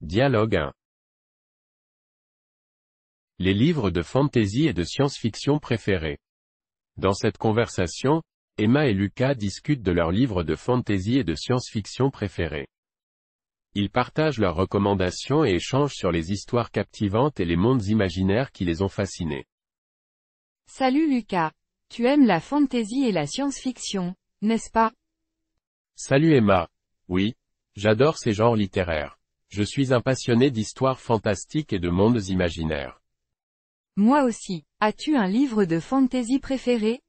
Dialogue 1. Les livres de fantasy et de science-fiction préférés. Dans cette conversation, Emma et Lucas discutent de leurs livres de fantasy et de science-fiction préférés. Ils partagent leurs recommandations et échangent sur les histoires captivantes et les mondes imaginaires qui les ont fascinés. Salut Lucas. Tu aimes la fantasy et la science-fiction, n'est-ce pas? Salut Emma. Oui, j'adore ces genres littéraires. Je suis un passionné d'histoires fantastiques et de mondes imaginaires. Moi aussi. As-tu un livre de fantasy préféré?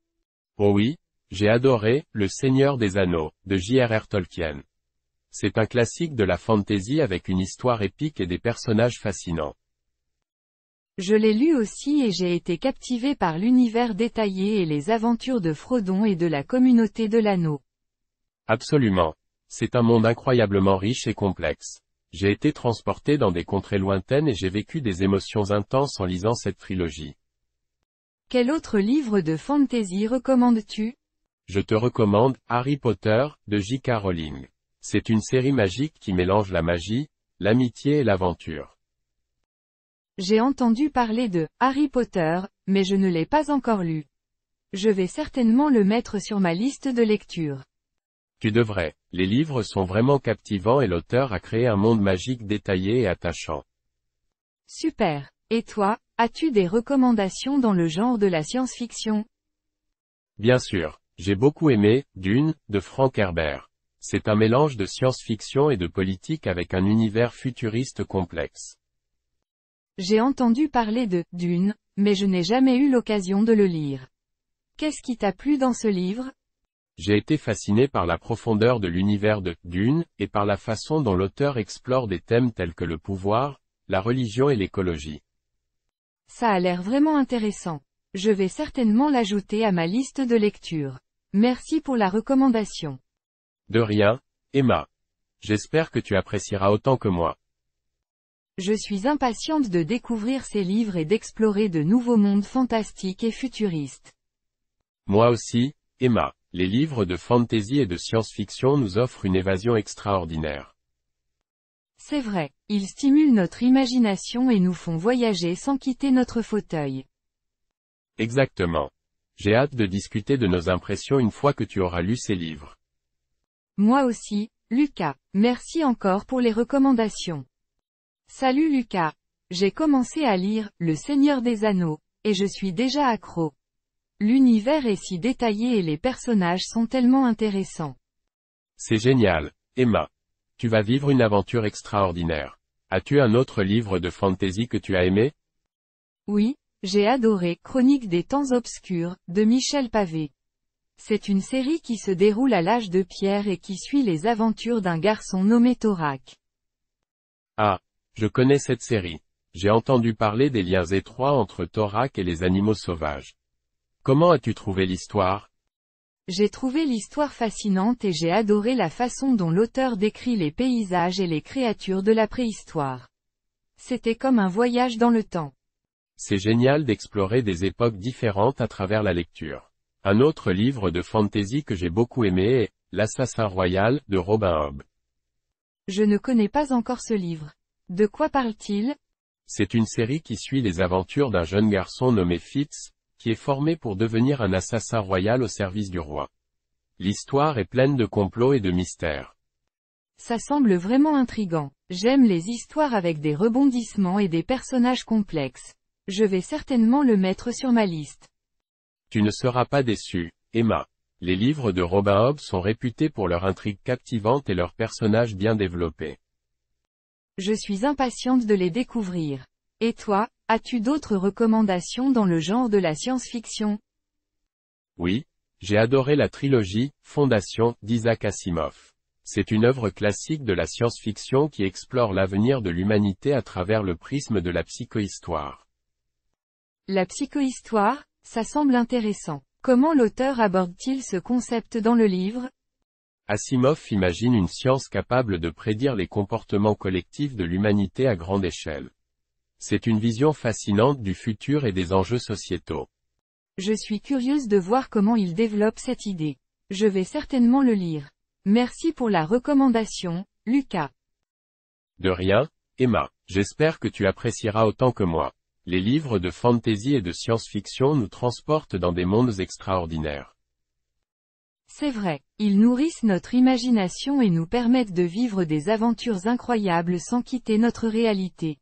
Oh oui, j'ai adoré Le Seigneur des Anneaux, de J.R.R. Tolkien. C'est un classique de la fantasy avec une histoire épique et des personnages fascinants. Je l'ai lu aussi et j'ai été captivé par l'univers détaillé et les aventures de Frodon et de la communauté de l'anneau. Absolument. C'est un monde incroyablement riche et complexe. J'ai été transporté dans des contrées lointaines et j'ai vécu des émotions intenses en lisant cette trilogie. Quel autre livre de fantasy recommandes-tu? Je te recommande Harry Potter, de J.K. Rowling. C'est une série magique qui mélange la magie, l'amitié et l'aventure. J'ai entendu parler de Harry Potter, mais je ne l'ai pas encore lu. Je vais certainement le mettre sur ma liste de lecture. Tu devrais. Les livres sont vraiment captivants et l'auteur a créé un monde magique détaillé et attachant. Super. Et toi, as-tu des recommandations dans le genre de la science-fiction? Bien sûr, j'ai beaucoup aimé Dune, de Frank Herbert. C'est un mélange de science-fiction et de politique avec un univers futuriste complexe. J'ai entendu parler de Dune, mais je n'ai jamais eu l'occasion de le lire. Qu'est-ce qui t'a plu dans ce livre? J'ai été fasciné par la profondeur de l'univers de Dune, et par la façon dont l'auteur explore des thèmes tels que le pouvoir, la religion et l'écologie. Ça a l'air vraiment intéressant. Je vais certainement l'ajouter à ma liste de lecture. Merci pour la recommandation. De rien, Emma. J'espère que tu apprécieras autant que moi. Je suis impatiente de découvrir ces livres et d'explorer de nouveaux mondes fantastiques et futuristes. Moi aussi, Emma. Les livres de fantasy et de science-fiction nous offrent une évasion extraordinaire. C'est vrai, ils stimulent notre imagination et nous font voyager sans quitter notre fauteuil. Exactement. J'ai hâte de discuter de nos impressions une fois que tu auras lu ces livres. Moi aussi, Lucas. Merci encore pour les recommandations. Salut Lucas. J'ai commencé à lire Le Seigneur des Anneaux, et je suis déjà accro. L'univers est si détaillé et les personnages sont tellement intéressants. C'est génial, Emma. Tu vas vivre une aventure extraordinaire. As-tu un autre livre de fantasy que tu as aimé? Oui, j'ai adoré Chroniques des temps obscurs, de Michel Pavé. C'est une série qui se déroule à l'âge de pierre et qui suit les aventures d'un garçon nommé Thorak. Ah, je connais cette série. J'ai entendu parler des liens étroits entre Thorak et les animaux sauvages. Comment as-tu trouvé l'histoire? J'ai trouvé l'histoire fascinante et j'ai adoré la façon dont l'auteur décrit les paysages et les créatures de la préhistoire. C'était comme un voyage dans le temps. C'est génial d'explorer des époques différentes à travers la lecture. Un autre livre de fantasy que j'ai beaucoup aimé est L'Assassin Royal, de Robin Hobb. Je ne connais pas encore ce livre. De quoi parle-t-il? C'est une série qui suit les aventures d'un jeune garçon nommé Fitz, qui est formé pour devenir un assassin royal au service du roi. L'histoire est pleine de complots et de mystères. Ça semble vraiment intriguant. J'aime les histoires avec des rebondissements et des personnages complexes. Je vais certainement le mettre sur ma liste. Tu ne seras pas déçu, Emma. Les livres de Robin Hobb sont réputés pour leur intrigue captivante et leurs personnages bien développés. Je suis impatiente de les découvrir. Et toi, as-tu d'autres recommandations dans le genre de la science-fiction? Oui, j'ai adoré la trilogie Fondation d'Isaac Asimov. C'est une œuvre classique de la science-fiction qui explore l'avenir de l'humanité à travers le prisme de la psychohistoire. La psychohistoire, ça semble intéressant. Comment l'auteur aborde-t-il ce concept dans le livre? Asimov imagine une science capable de prédire les comportements collectifs de l'humanité à grande échelle. C'est une vision fascinante du futur et des enjeux sociétaux. Je suis curieuse de voir comment il développe cette idée. Je vais certainement le lire. Merci pour la recommandation, Lucas. De rien, Emma, j'espère que tu apprécieras autant que moi. Les livres de fantasy et de science-fiction nous transportent dans des mondes extraordinaires. C'est vrai, ils nourrissent notre imagination et nous permettent de vivre des aventures incroyables sans quitter notre réalité.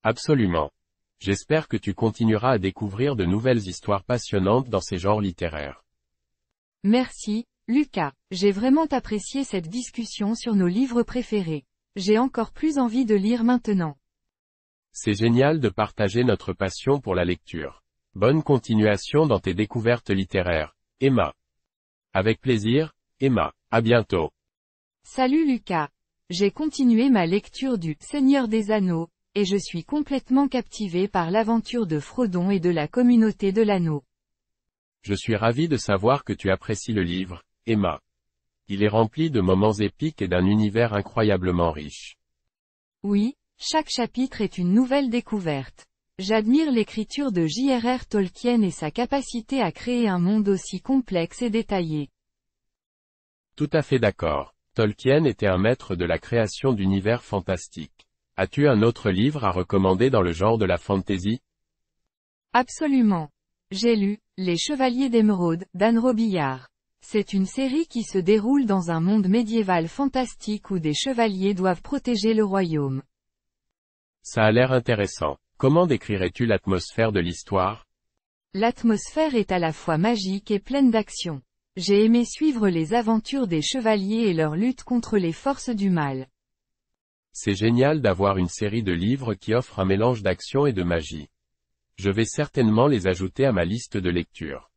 Absolument. J'espère que tu continueras à découvrir de nouvelles histoires passionnantes dans ces genres littéraires. Merci, Lucas, j'ai vraiment apprécié cette discussion sur nos livres préférés. J'ai encore plus envie de lire maintenant. C'est génial de partager notre passion pour la lecture. Bonne continuation dans tes découvertes littéraires, Emma. Avec plaisir, Emma, à bientôt. Salut Lucas. J'ai continué ma lecture du Seigneur des Anneaux, et je suis complètement captivé par l'aventure de Frodon et de la communauté de l'anneau. Je suis ravi de savoir que tu apprécies le livre, Emma. Il est rempli de moments épiques et d'un univers incroyablement riche. Oui, chaque chapitre est une nouvelle découverte. J'admire l'écriture de J.R.R. Tolkien et sa capacité à créer un monde aussi complexe et détaillé. Tout à fait d'accord. Tolkien était un maître de la création d'univers fantastiques. As-tu un autre livre à recommander dans le genre de la fantasy? Absolument. J'ai lu Les Chevaliers d'Émeraude, d'Anne Robillard. C'est une série qui se déroule dans un monde médiéval fantastique où des chevaliers doivent protéger le royaume. Ça a l'air intéressant. Comment décrirais-tu l'atmosphère de l'histoire? L'atmosphère est à la fois magique et pleine d'action. J'ai aimé suivre les aventures des chevaliers et leur lutte contre les forces du mal. C'est génial d'avoir une série de livres qui offre un mélange d'action et de magie. Je vais certainement les ajouter à ma liste de lecture.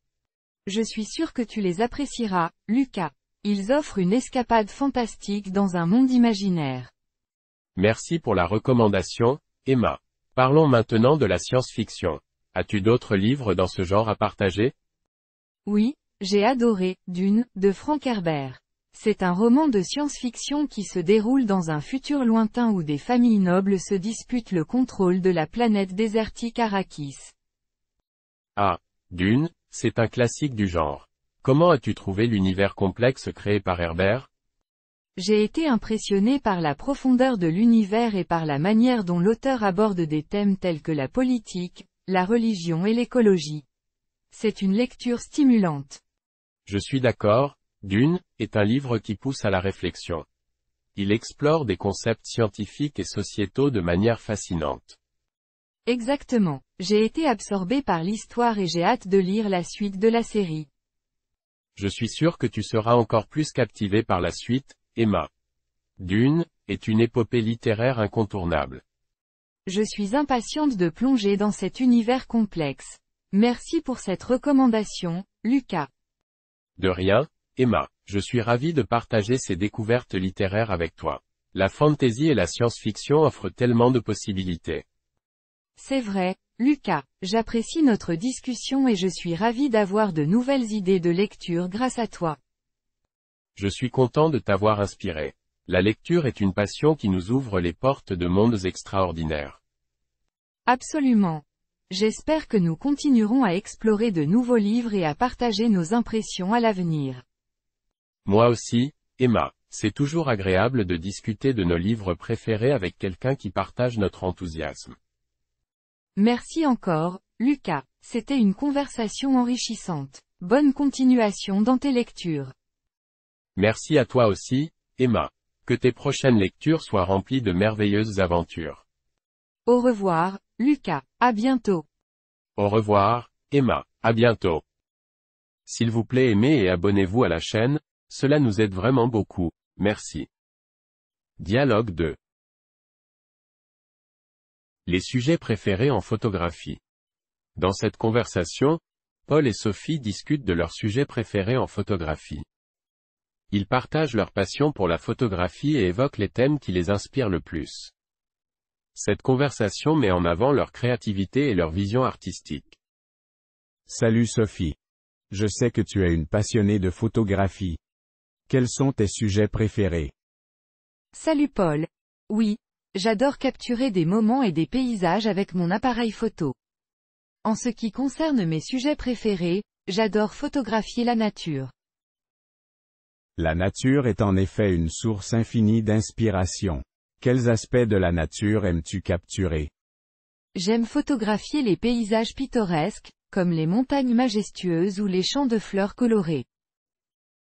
Je suis sûr que tu les apprécieras, Lucas. Ils offrent une escapade fantastique dans un monde imaginaire. Merci pour la recommandation, Emma. Parlons maintenant de la science-fiction. As-tu d'autres livres dans ce genre à partager? Oui, j'ai adoré Dune, de Frank Herbert. C'est un roman de science-fiction qui se déroule dans un futur lointain où des familles nobles se disputent le contrôle de la planète désertique Arrakis. Ah, Dune, c'est un classique du genre. Comment as-tu trouvé l'univers complexe créé par Herbert? J'ai été impressionné par la profondeur de l'univers et par la manière dont l'auteur aborde des thèmes tels que la politique, la religion et l'écologie. C'est une lecture stimulante. Je suis d'accord, Dune est un livre qui pousse à la réflexion. Il explore des concepts scientifiques et sociétaux de manière fascinante. Exactement. J'ai été absorbé par l'histoire et j'ai hâte de lire la suite de la série. Je suis sûr que tu seras encore plus captivé par la suite, Emma. Dune est une épopée littéraire incontournable. Je suis impatiente de plonger dans cet univers complexe. Merci pour cette recommandation, Lucas. De rien, Emma. Je suis ravi de partager ces découvertes littéraires avec toi. La fantasy et la science-fiction offrent tellement de possibilités. C'est vrai, Lucas. J'apprécie notre discussion et je suis ravi d'avoir de nouvelles idées de lecture grâce à toi. Je suis content de t'avoir inspiré. La lecture est une passion qui nous ouvre les portes de mondes extraordinaires. Absolument. J'espère que nous continuerons à explorer de nouveaux livres et à partager nos impressions à l'avenir. Moi aussi, Emma, c'est toujours agréable de discuter de nos livres préférés avec quelqu'un qui partage notre enthousiasme. Merci encore, Lucas. C'était une conversation enrichissante. Bonne continuation dans tes lectures. Merci à toi aussi, Emma. Que tes prochaines lectures soient remplies de merveilleuses aventures. Au revoir, Lucas. À bientôt. Au revoir, Emma. À bientôt. S'il vous plaît, aimez et abonnez-vous à la chaîne, cela nous aide vraiment beaucoup. Merci. Dialogue 2. Les sujets préférés en photographie. Dans cette conversation, Paul et Sophie discutent de leurs sujets préférés en photographie. Ils partagent leur passion pour la photographie et évoquent les thèmes qui les inspirent le plus. Cette conversation met en avant leur créativité et leur vision artistique. Salut Sophie. Je sais que tu es une passionnée de photographie. Quels sont tes sujets préférés? Salut Paul. Oui, j'adore capturer des moments et des paysages avec mon appareil photo. En ce qui concerne mes sujets préférés, j'adore photographier la nature. La nature est en effet une source infinie d'inspiration. Quels aspects de la nature aimes-tu capturer? J'aime photographier les paysages pittoresques, comme les montagnes majestueuses ou les champs de fleurs colorées.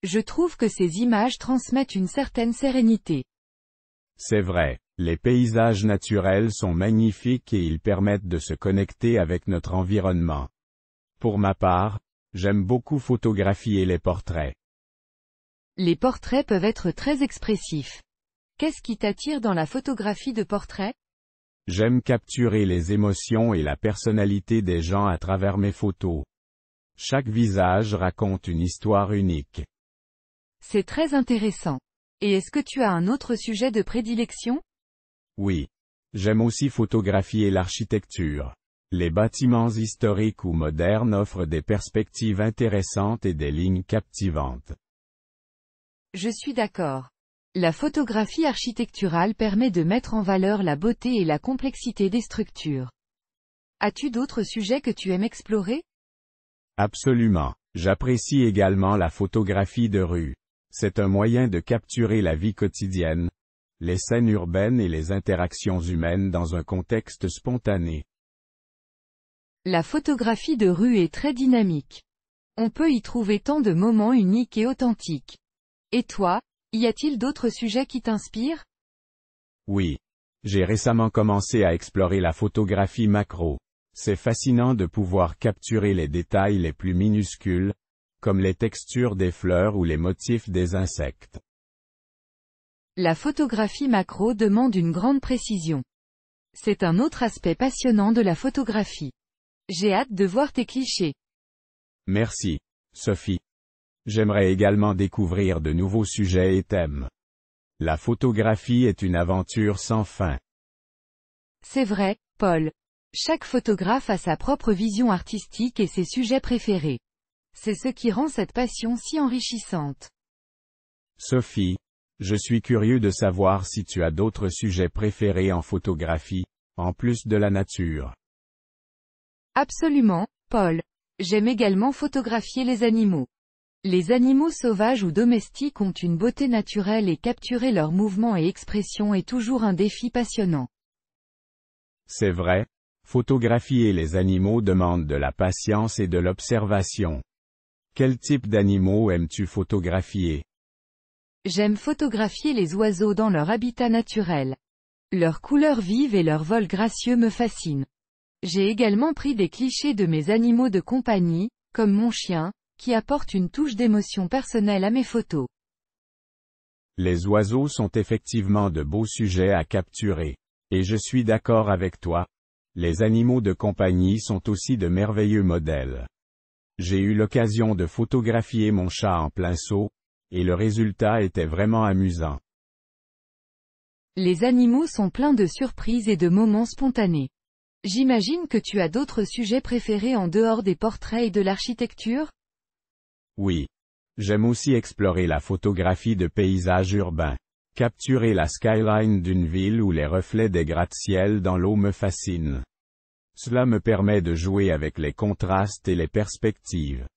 Je trouve que ces images transmettent une certaine sérénité. C'est vrai, les paysages naturels sont magnifiques et ils permettent de se connecter avec notre environnement. Pour ma part, j'aime beaucoup photographier les portraits. Les portraits peuvent être très expressifs. Qu'est-ce qui t'attire dans la photographie de portrait? J'aime capturer les émotions et la personnalité des gens à travers mes photos. Chaque visage raconte une histoire unique. C'est très intéressant. Et est-ce que tu as un autre sujet de prédilection? Oui. J'aime aussi photographier l'architecture. Les bâtiments historiques ou modernes offrent des perspectives intéressantes et des lignes captivantes. Je suis d'accord. La photographie architecturale permet de mettre en valeur la beauté et la complexité des structures. As-tu d'autres sujets que tu aimes explorer? Absolument. J'apprécie également la photographie de rue. C'est un moyen de capturer la vie quotidienne, les scènes urbaines et les interactions humaines dans un contexte spontané. La photographie de rue est très dynamique. On peut y trouver tant de moments uniques et authentiques. Et toi, y a-t-il d'autres sujets qui t'inspirent? Oui. J'ai récemment commencé à explorer la photographie macro. C'est fascinant de pouvoir capturer les détails les plus minuscules, comme les textures des fleurs ou les motifs des insectes. La photographie macro demande une grande précision. C'est un autre aspect passionnant de la photographie. J'ai hâte de voir tes clichés. Merci, Sophie. J'aimerais également découvrir de nouveaux sujets et thèmes. La photographie est une aventure sans fin. C'est vrai, Paul. Chaque photographe a sa propre vision artistique et ses sujets préférés. C'est ce qui rend cette passion si enrichissante. Sophie, je suis curieux de savoir si tu as d'autres sujets préférés en photographie, en plus de la nature. Absolument, Paul. J'aime également photographier les animaux. Les animaux sauvages ou domestiques ont une beauté naturelle et capturer leurs mouvements et expressions est toujours un défi passionnant. C'est vrai, photographier les animaux demande de la patience et de l'observation. Quel type d'animaux aimes-tu photographier? J'aime photographier les oiseaux dans leur habitat naturel. Leurs couleurs vives et leur vol gracieux me fascinent. J'ai également pris des clichés de mes animaux de compagnie, comme mon chien, qui apporte une touche d'émotion personnelle à mes photos. Les oiseaux sont effectivement de beaux sujets à capturer. Et je suis d'accord avec toi. Les animaux de compagnie sont aussi de merveilleux modèles. J'ai eu l'occasion de photographier mon chat en plein saut, et le résultat était vraiment amusant. Les animaux sont pleins de surprises et de moments spontanés. J'imagine que tu as d'autres sujets préférés en dehors des portraits et de l'architecture? Oui. J'aime aussi explorer la photographie de paysages urbains. Capturer la skyline d'une ville ou les reflets des gratte-ciel dans l'eau me fascine. Cela me permet de jouer avec les contrastes et les perspectives.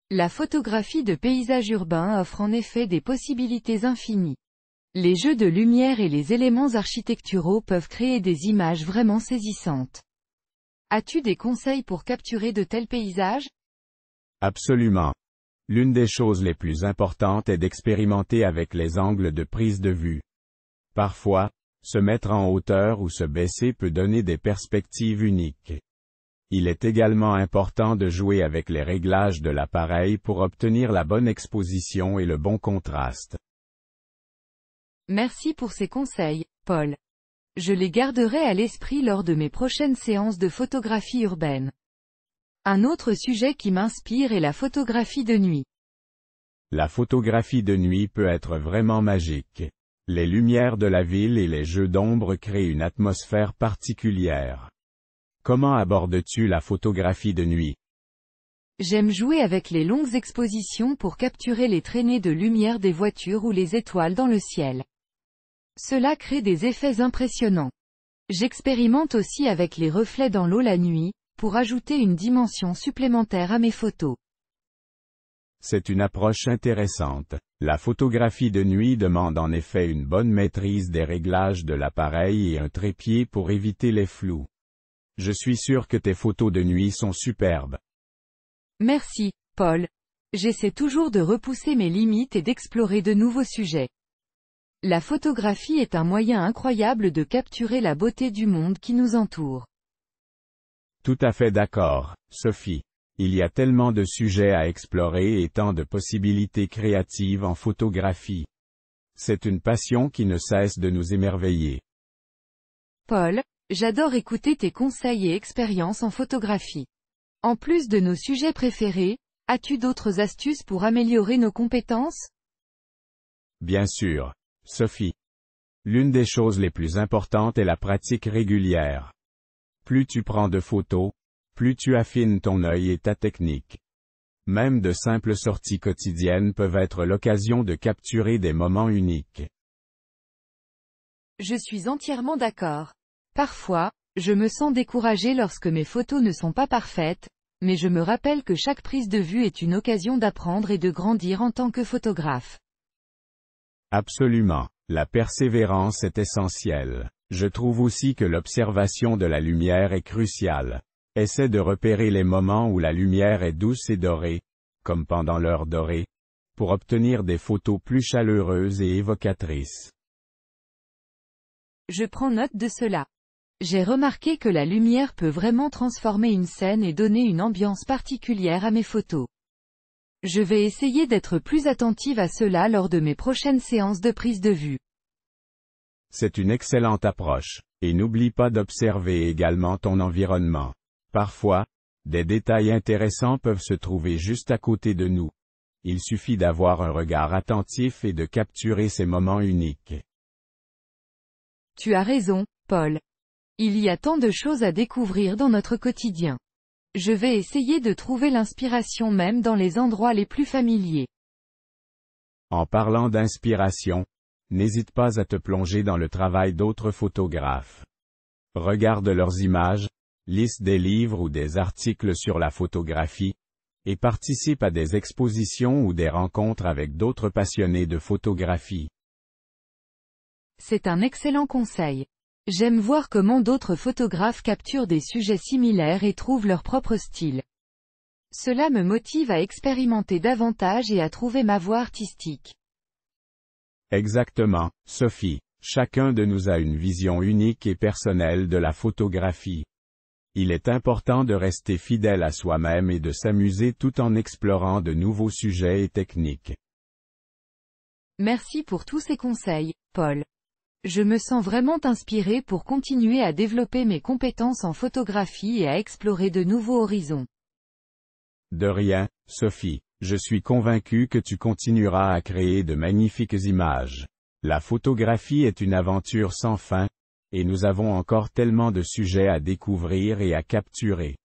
La photographie de paysages urbains offre en effet des possibilités infinies. Les jeux de lumière et les éléments architecturaux peuvent créer des images vraiment saisissantes. As-tu des conseils pour capturer de tels paysages? Absolument. L'une des choses les plus importantes est d'expérimenter avec les angles de prise de vue. Parfois, se mettre en hauteur ou se baisser peut donner des perspectives uniques. Il est également important de jouer avec les réglages de l'appareil pour obtenir la bonne exposition et le bon contraste. Merci pour ces conseils, Paul. Je les garderai à l'esprit lors de mes prochaines séances de photographie urbaine. Un autre sujet qui m'inspire est la photographie de nuit. La photographie de nuit peut être vraiment magique. Les lumières de la ville et les jeux d'ombre créent une atmosphère particulière. Comment abordes-tu la photographie de nuit? J'aime jouer avec les longues expositions pour capturer les traînées de lumière des voitures ou les étoiles dans le ciel. Cela crée des effets impressionnants. J'expérimente aussi avec les reflets dans l'eau la nuit, pour ajouter une dimension supplémentaire à mes photos. C'est une approche intéressante. La photographie de nuit demande en effet une bonne maîtrise des réglages de l'appareil et un trépied pour éviter les flous. Je suis sûr que tes photos de nuit sont superbes. Merci, Paul. J'essaie toujours de repousser mes limites et d'explorer de nouveaux sujets. La photographie est un moyen incroyable de capturer la beauté du monde qui nous entoure. Tout à fait d'accord, Sophie. Il y a tellement de sujets à explorer et tant de possibilités créatives en photographie. C'est une passion qui ne cesse de nous émerveiller. Paul, j'adore écouter tes conseils et expériences en photographie. En plus de nos sujets préférés, as-tu d'autres astuces pour améliorer nos compétences? Bien sûr, Sophie. L'une des choses les plus importantes est la pratique régulière. Plus tu prends de photos, plus tu affines ton œil et ta technique. Même de simples sorties quotidiennes peuvent être l'occasion de capturer des moments uniques. Je suis entièrement d'accord. Parfois, je me sens découragé lorsque mes photos ne sont pas parfaites, mais je me rappelle que chaque prise de vue est une occasion d'apprendre et de grandir en tant que photographe. Absolument. La persévérance est essentielle. Je trouve aussi que l'observation de la lumière est cruciale. Essaie de repérer les moments où la lumière est douce et dorée, comme pendant l'heure dorée, pour obtenir des photos plus chaleureuses et évocatrices. Je prends note de cela. J'ai remarqué que la lumière peut vraiment transformer une scène et donner une ambiance particulière à mes photos. Je vais essayer d'être plus attentive à cela lors de mes prochaines séances de prise de vue. C'est une excellente approche, et n'oublie pas d'observer également ton environnement. Parfois, des détails intéressants peuvent se trouver juste à côté de nous. Il suffit d'avoir un regard attentif et de capturer ces moments uniques. Tu as raison, Paul. Il y a tant de choses à découvrir dans notre quotidien. Je vais essayer de trouver l'inspiration même dans les endroits les plus familiers. En parlant d'inspiration, n'hésite pas à te plonger dans le travail d'autres photographes. Regarde leurs images, lis des livres ou des articles sur la photographie, et participe à des expositions ou des rencontres avec d'autres passionnés de photographie. C'est un excellent conseil. J'aime voir comment d'autres photographes capturent des sujets similaires et trouvent leur propre style. Cela me motive à expérimenter davantage et à trouver ma voie artistique. Exactement, Sophie. Chacun de nous a une vision unique et personnelle de la photographie. Il est important de rester fidèle à soi-même et de s'amuser tout en explorant de nouveaux sujets et techniques. Merci pour tous ces conseils, Paul. Je me sens vraiment inspiré pour continuer à développer mes compétences en photographie et à explorer de nouveaux horizons. De rien, Sophie. Je suis convaincu que tu continueras à créer de magnifiques images. La photographie est une aventure sans fin, et nous avons encore tellement de sujets à découvrir et à capturer.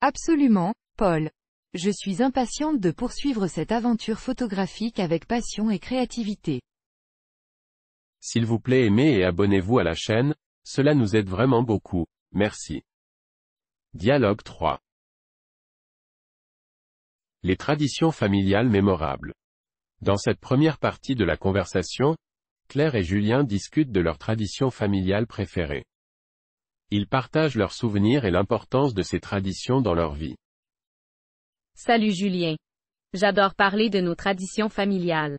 Absolument, Paul. Je suis impatiente de poursuivre cette aventure photographique avec passion et créativité. S'il vous plaît, aimez et abonnez-vous à la chaîne, cela nous aide vraiment beaucoup, merci. Dialogue 3. Les traditions familiales mémorables. Dans cette première partie de la conversation, Claire et Julien discutent de leurs traditions familiales préférées. Ils partagent leurs souvenirs et l'importance de ces traditions dans leur vie. Salut Julien. J'adore parler de nos traditions familiales.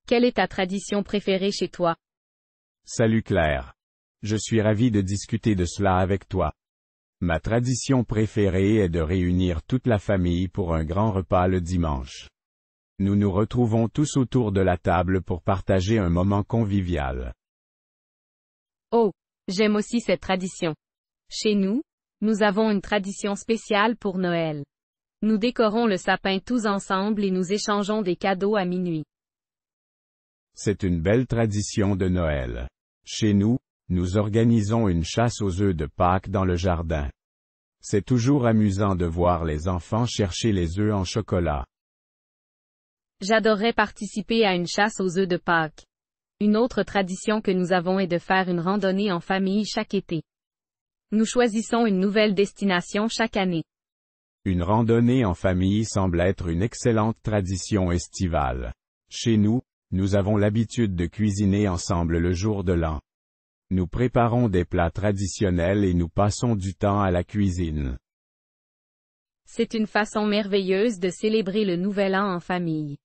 Quelle est ta tradition préférée chez toi? Salut Claire. Je suis ravi de discuter de cela avec toi. Ma tradition préférée est de réunir toute la famille pour un grand repas le dimanche. Nous nous retrouvons tous autour de la table pour partager un moment convivial. Oh, j'aime aussi cette tradition. Chez nous, nous avons une tradition spéciale pour Noël. Nous décorons le sapin tous ensemble et nous échangeons des cadeaux à minuit. C'est une belle tradition de Noël. Chez nous, nous organisons une chasse aux œufs de Pâques dans le jardin. C'est toujours amusant de voir les enfants chercher les œufs en chocolat. J'adorerais participer à une chasse aux œufs de Pâques. Une autre tradition que nous avons est de faire une randonnée en famille chaque été. Nous choisissons une nouvelle destination chaque année. Une randonnée en famille semble être une excellente tradition estivale. Chez nous, nous avons l'habitude de cuisiner ensemble le jour de l'an. Nous préparons des plats traditionnels et nous passons du temps à la cuisine. C'est une façon merveilleuse de célébrer le Nouvel An en famille.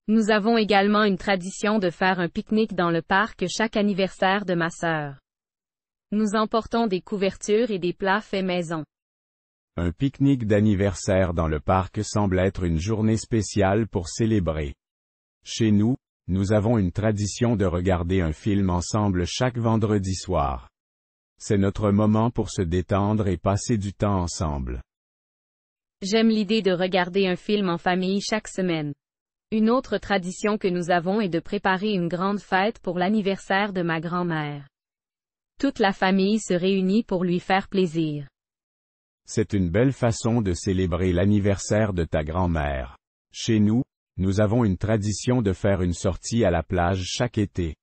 Nous avons également une tradition de faire un pique-nique dans le parc chaque anniversaire de ma sœur. Nous emportons des couvertures et des plats faits maison. Un pique-nique d'anniversaire dans le parc semble être une journée spéciale pour célébrer. Chez nous, nous avons une tradition de regarder un film ensemble chaque vendredi soir. C'est notre moment pour se détendre et passer du temps ensemble. J'aime l'idée de regarder un film en famille chaque semaine. Une autre tradition que nous avons est de préparer une grande fête pour l'anniversaire de ma grand-mère. Toute la famille se réunit pour lui faire plaisir. C'est une belle façon de célébrer l'anniversaire de ta grand-mère. Chez nous, nous avons une tradition de faire une sortie à la plage chaque été.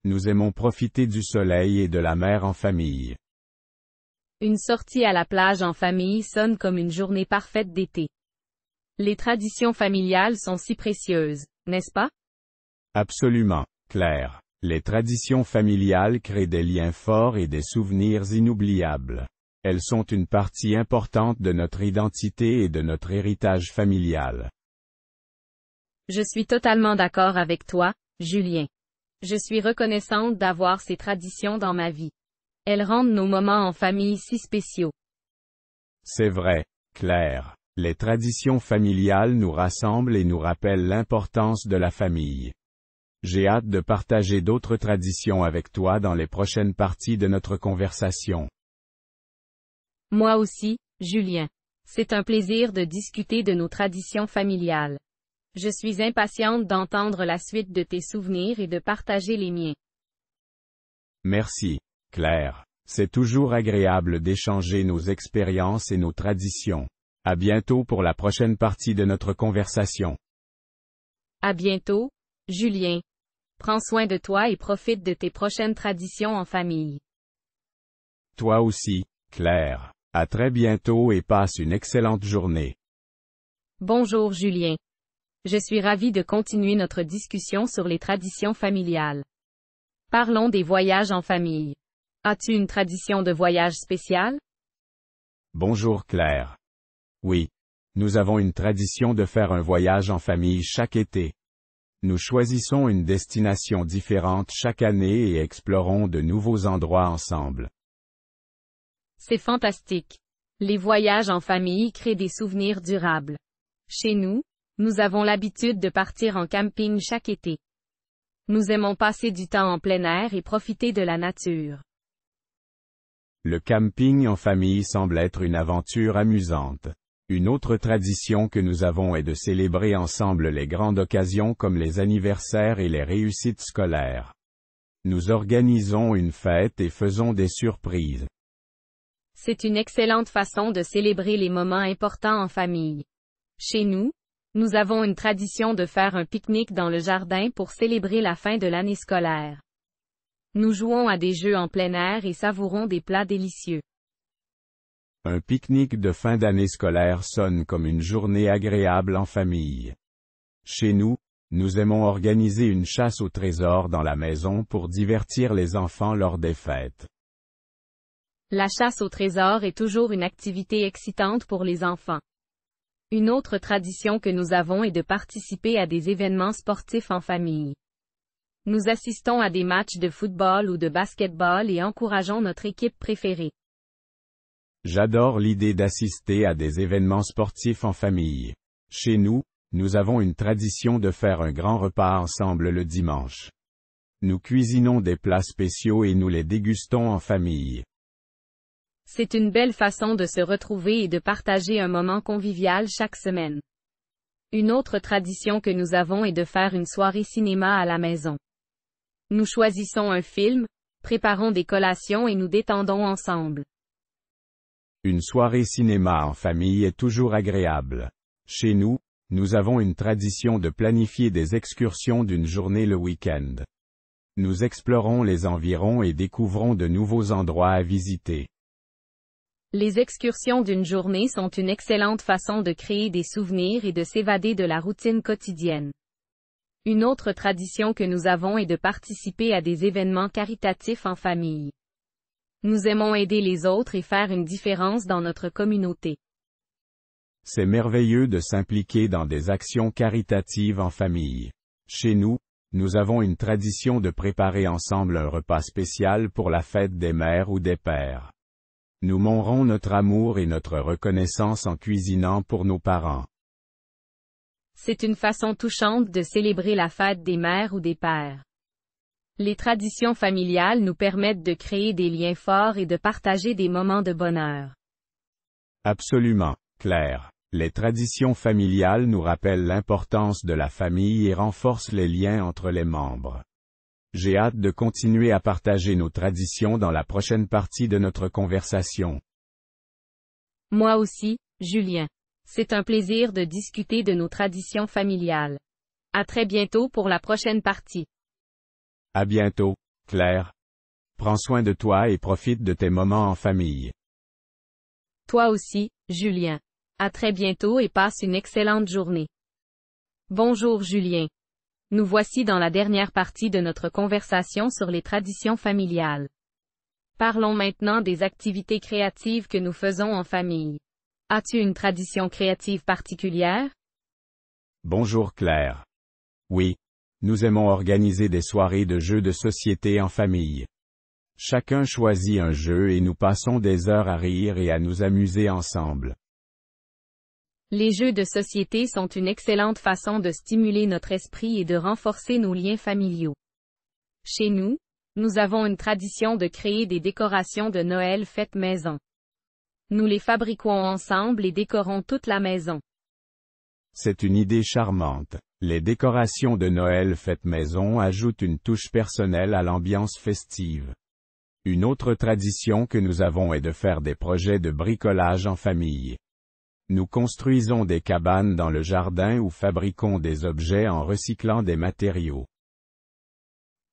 Nous aimons profiter du soleil et de la mer en famille. Une sortie à la plage en famille sonne comme une journée parfaite d'été. Les traditions familiales sont si précieuses, n'est-ce pas? Absolument, Claire. Les traditions familiales créent des liens forts et des souvenirs inoubliables. Elles sont une partie importante de notre identité et de notre héritage familial. Je suis totalement d'accord avec toi, Julien. Je suis reconnaissante d'avoir ces traditions dans ma vie. Elles rendent nos moments en famille si spéciaux. C'est vrai, Claire. Les traditions familiales nous rassemblent et nous rappellent l'importance de la famille. J'ai hâte de partager d'autres traditions avec toi dans les prochaines parties de notre conversation. Moi aussi, Julien. C'est un plaisir de discuter de nos traditions familiales. Je suis impatiente d'entendre la suite de tes souvenirs et de partager les miens. Merci, Claire. C'est toujours agréable d'échanger nos expériences et nos traditions. À bientôt pour la prochaine partie de notre conversation. À bientôt, Julien. Prends soin de toi et profite de tes prochaines traditions en famille. Toi aussi, Claire. À très bientôt et passe une excellente journée. Bonjour Julien. Je suis ravie de continuer notre discussion sur les traditions familiales. Parlons des voyages en famille. As-tu une tradition de voyage spéciale? Bonjour Claire. Oui. Nous avons une tradition de faire un voyage en famille chaque été. Nous choisissons une destination différente chaque année et explorons de nouveaux endroits ensemble. C'est fantastique. Les voyages en famille créent des souvenirs durables. Chez nous, nous avons l'habitude de partir en camping chaque été. Nous aimons passer du temps en plein air et profiter de la nature. Le camping en famille semble être une aventure amusante. Une autre tradition que nous avons est de célébrer ensemble les grandes occasions comme les anniversaires et les réussites scolaires. Nous organisons une fête et faisons des surprises. C'est une excellente façon de célébrer les moments importants en famille. Chez nous, nous avons une tradition de faire un pique-nique dans le jardin pour célébrer la fin de l'année scolaire. Nous jouons à des jeux en plein air et savourons des plats délicieux. Un pique-nique de fin d'année scolaire sonne comme une journée agréable en famille. Chez nous, nous aimons organiser une chasse au trésor dans la maison pour divertir les enfants lors des fêtes. La chasse au trésor est toujours une activité excitante pour les enfants. Une autre tradition que nous avons est de participer à des événements sportifs en famille. Nous assistons à des matchs de football ou de basketball et encourageons notre équipe préférée. J'adore l'idée d'assister à des événements sportifs en famille. Chez nous, nous avons une tradition de faire un grand repas ensemble le dimanche. Nous cuisinons des plats spéciaux et nous les dégustons en famille. C'est une belle façon de se retrouver et de partager un moment convivial chaque semaine. Une autre tradition que nous avons est de faire une soirée cinéma à la maison. Nous choisissons un film, préparons des collations et nous détendons ensemble. Une soirée cinéma en famille est toujours agréable. Chez nous, nous avons une tradition de planifier des excursions d'une journée le week-end. Nous explorons les environs et découvrons de nouveaux endroits à visiter. Les excursions d'une journée sont une excellente façon de créer des souvenirs et de s'évader de la routine quotidienne. Une autre tradition que nous avons est de participer à des événements caritatifs en famille. Nous aimons aider les autres et faire une différence dans notre communauté. C'est merveilleux de s'impliquer dans des actions caritatives en famille. Chez nous, nous avons une tradition de préparer ensemble un repas spécial pour la fête des mères ou des pères. Nous montrons notre amour et notre reconnaissance en cuisinant pour nos parents. C'est une façon touchante de célébrer la fête des mères ou des pères. Les traditions familiales nous permettent de créer des liens forts et de partager des moments de bonheur. Absolument, Claire. Les traditions familiales nous rappellent l'importance de la famille et renforcent les liens entre les membres. J'ai hâte de continuer à partager nos traditions dans la prochaine partie de notre conversation. Moi aussi, Julien. C'est un plaisir de discuter de nos traditions familiales. À très bientôt pour la prochaine partie. À bientôt, Claire. Prends soin de toi et profite de tes moments en famille. Toi aussi, Julien. À très bientôt et passe une excellente journée. Bonjour Julien. Nous voici dans la dernière partie de notre conversation sur les traditions familiales. Parlons maintenant des activités créatives que nous faisons en famille. As-tu une tradition créative particulière? Bonjour Claire. Oui, nous aimons organiser des soirées de jeux de société en famille. Chacun choisit un jeu et nous passons des heures à rire et à nous amuser ensemble. Les jeux de société sont une excellente façon de stimuler notre esprit et de renforcer nos liens familiaux. Chez nous, nous avons une tradition de créer des décorations de Noël faites maison. Nous les fabriquons ensemble et décorons toute la maison. C'est une idée charmante. Les décorations de Noël faites maison ajoutent une touche personnelle à l'ambiance festive. Une autre tradition que nous avons est de faire des projets de bricolage en famille. Nous construisons des cabanes dans le jardin ou fabriquons des objets en recyclant des matériaux.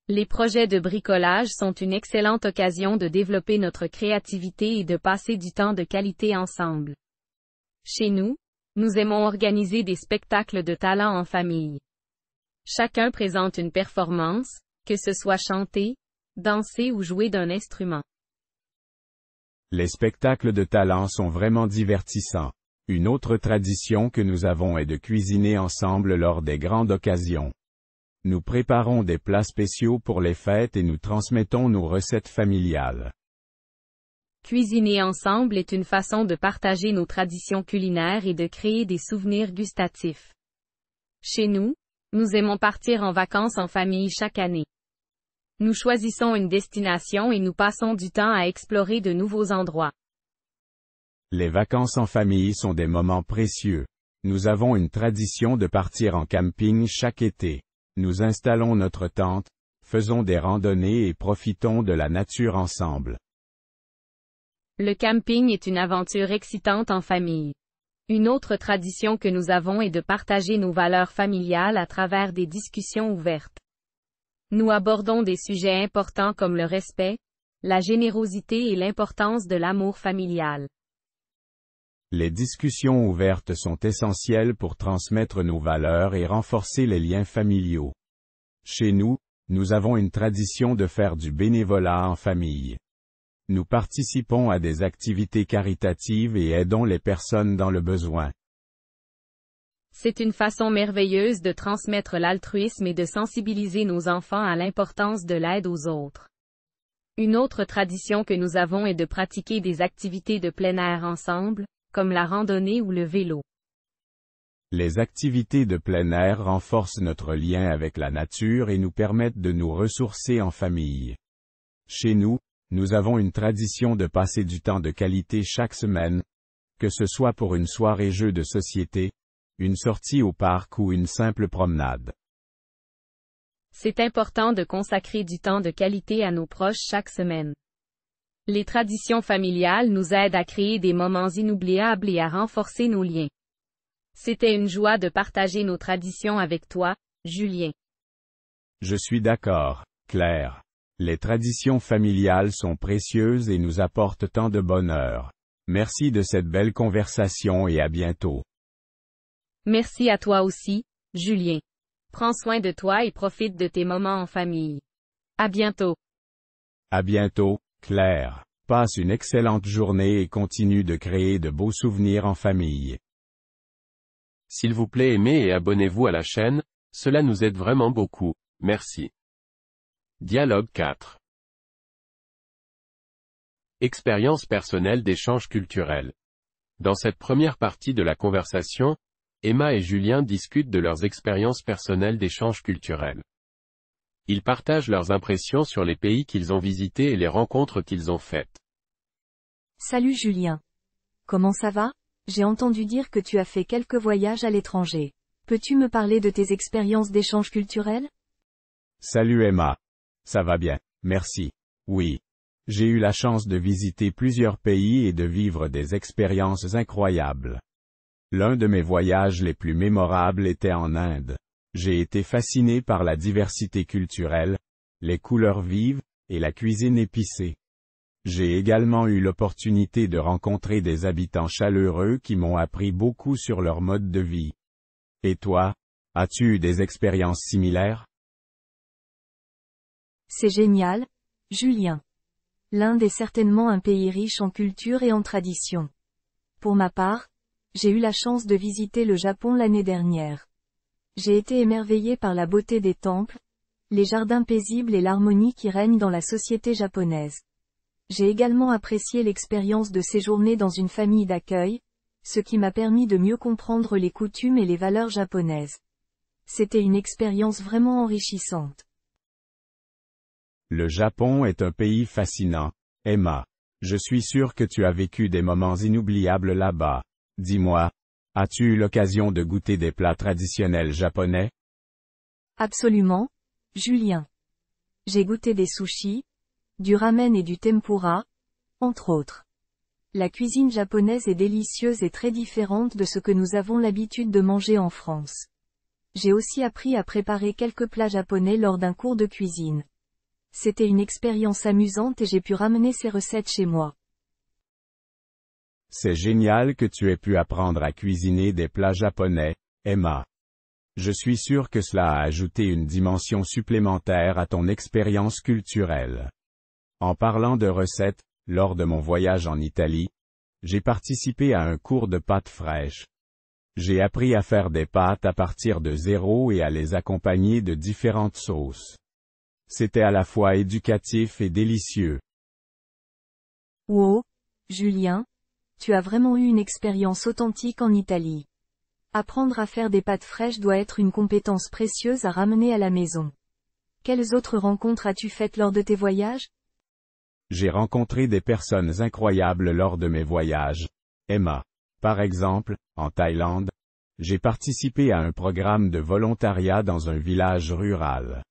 Les projets de bricolage sont une excellente occasion de développer notre créativité et de passer du temps de qualité ensemble. Chez nous, nous aimons organiser des spectacles de talent en famille. Chacun présente une performance, que ce soit chanter, danser ou jouer d'un instrument. Les spectacles de talent sont vraiment divertissants. Une autre tradition que nous avons est de cuisiner ensemble lors des grandes occasions. Nous préparons des plats spéciaux pour les fêtes et nous transmettons nos recettes familiales. Cuisiner ensemble est une façon de partager nos traditions culinaires et de créer des souvenirs gustatifs. Chez nous, nous aimons partir en vacances en famille chaque année. Nous choisissons une destination et nous passons du temps à explorer de nouveaux endroits. Les vacances en famille sont des moments précieux. Nous avons une tradition de partir en camping chaque été. Nous installons notre tente, faisons des randonnées et profitons de la nature ensemble. Le camping est une aventure excitante en famille. Une autre tradition que nous avons est de partager nos valeurs familiales à travers des discussions ouvertes. Nous abordons des sujets importants comme le respect, la générosité et l'importance de l'amour familial. Les discussions ouvertes sont essentielles pour transmettre nos valeurs et renforcer les liens familiaux. Chez nous, nous avons une tradition de faire du bénévolat en famille. Nous participons à des activités caritatives et aidons les personnes dans le besoin. C'est une façon merveilleuse de transmettre l'altruisme et de sensibiliser nos enfants à l'importance de l'aide aux autres. Une autre tradition que nous avons est de pratiquer des activités de plein air ensemble, comme la randonnée ou le vélo. Les activités de plein air renforcent notre lien avec la nature et nous permettent de nous ressourcer en famille. Chez nous, nous avons une tradition de passer du temps de qualité chaque semaine, que ce soit pour une soirée jeu de société, une sortie au parc ou une simple promenade. C'est important de consacrer du temps de qualité à nos proches chaque semaine. Les traditions familiales nous aident à créer des moments inoubliables et à renforcer nos liens. C'était une joie de partager nos traditions avec toi, Julien. Je suis d'accord, Claire. Les traditions familiales sont précieuses et nous apportent tant de bonheur. Merci de cette belle conversation et à bientôt. Merci à toi aussi, Julien. Prends soin de toi et profite de tes moments en famille. À bientôt. À bientôt, Claire. Passe une excellente journée et continue de créer de beaux souvenirs en famille. S'il vous plaît, aimez et abonnez-vous à la chaîne, cela nous aide vraiment beaucoup, merci. Dialogue 4. Expérience personnelle d'échange culturel. Dans cette première partie de la conversation, Emma et Julien discutent de leurs expériences personnelles d'échange culturel. Ils partagent leurs impressions sur les pays qu'ils ont visités et les rencontres qu'ils ont faites. Salut Julien. Comment ça va? J'ai entendu dire que tu as fait quelques voyages à l'étranger. Peux-tu me parler de tes expériences d'échange culturel? Salut Emma. Ça va bien, merci. Oui. J'ai eu la chance de visiter plusieurs pays et de vivre des expériences incroyables. L'un de mes voyages les plus mémorables était en Inde. J'ai été fasciné par la diversité culturelle, les couleurs vives, et la cuisine épicée. J'ai également eu l'opportunité de rencontrer des habitants chaleureux qui m'ont appris beaucoup sur leur mode de vie. Et toi, as-tu eu des expériences similaires? C'est génial, Julien. L'Inde est certainement un pays riche en culture et en tradition. Pour ma part, j'ai eu la chance de visiter le Japon l'année dernière. J'ai été émerveillé par la beauté des temples, les jardins paisibles et l'harmonie qui règne dans la société japonaise. J'ai également apprécié l'expérience de séjourner dans une famille d'accueil, ce qui m'a permis de mieux comprendre les coutumes et les valeurs japonaises. C'était une expérience vraiment enrichissante. Le Japon est un pays fascinant, Emma. Je suis sûr que tu as vécu des moments inoubliables là-bas. Dis-moi, as-tu eu l'occasion de goûter des plats traditionnels japonais? Absolument, Julien. J'ai goûté des sushis, du ramen et du tempura, entre autres. La cuisine japonaise est délicieuse et très différente de ce que nous avons l'habitude de manger en France. J'ai aussi appris à préparer quelques plats japonais lors d'un cours de cuisine. C'était une expérience amusante et j'ai pu ramener ces recettes chez moi. C'est génial que tu aies pu apprendre à cuisiner des plats japonais, Emma. Je suis sûr que cela a ajouté une dimension supplémentaire à ton expérience culturelle. En parlant de recettes, lors de mon voyage en Italie, j'ai participé à un cours de pâtes fraîches. J'ai appris à faire des pâtes à partir de zéro et à les accompagner de différentes sauces. C'était à la fois éducatif et délicieux. Wow, Julien, tu as vraiment eu une expérience authentique en Italie. Apprendre à faire des pâtes fraîches doit être une compétence précieuse à ramener à la maison. Quelles autres rencontres as-tu faites lors de tes voyages? J'ai rencontré des personnes incroyables lors de mes voyages, Emma. Par exemple, en Thaïlande, j'ai participé à un programme de volontariat dans un village rural.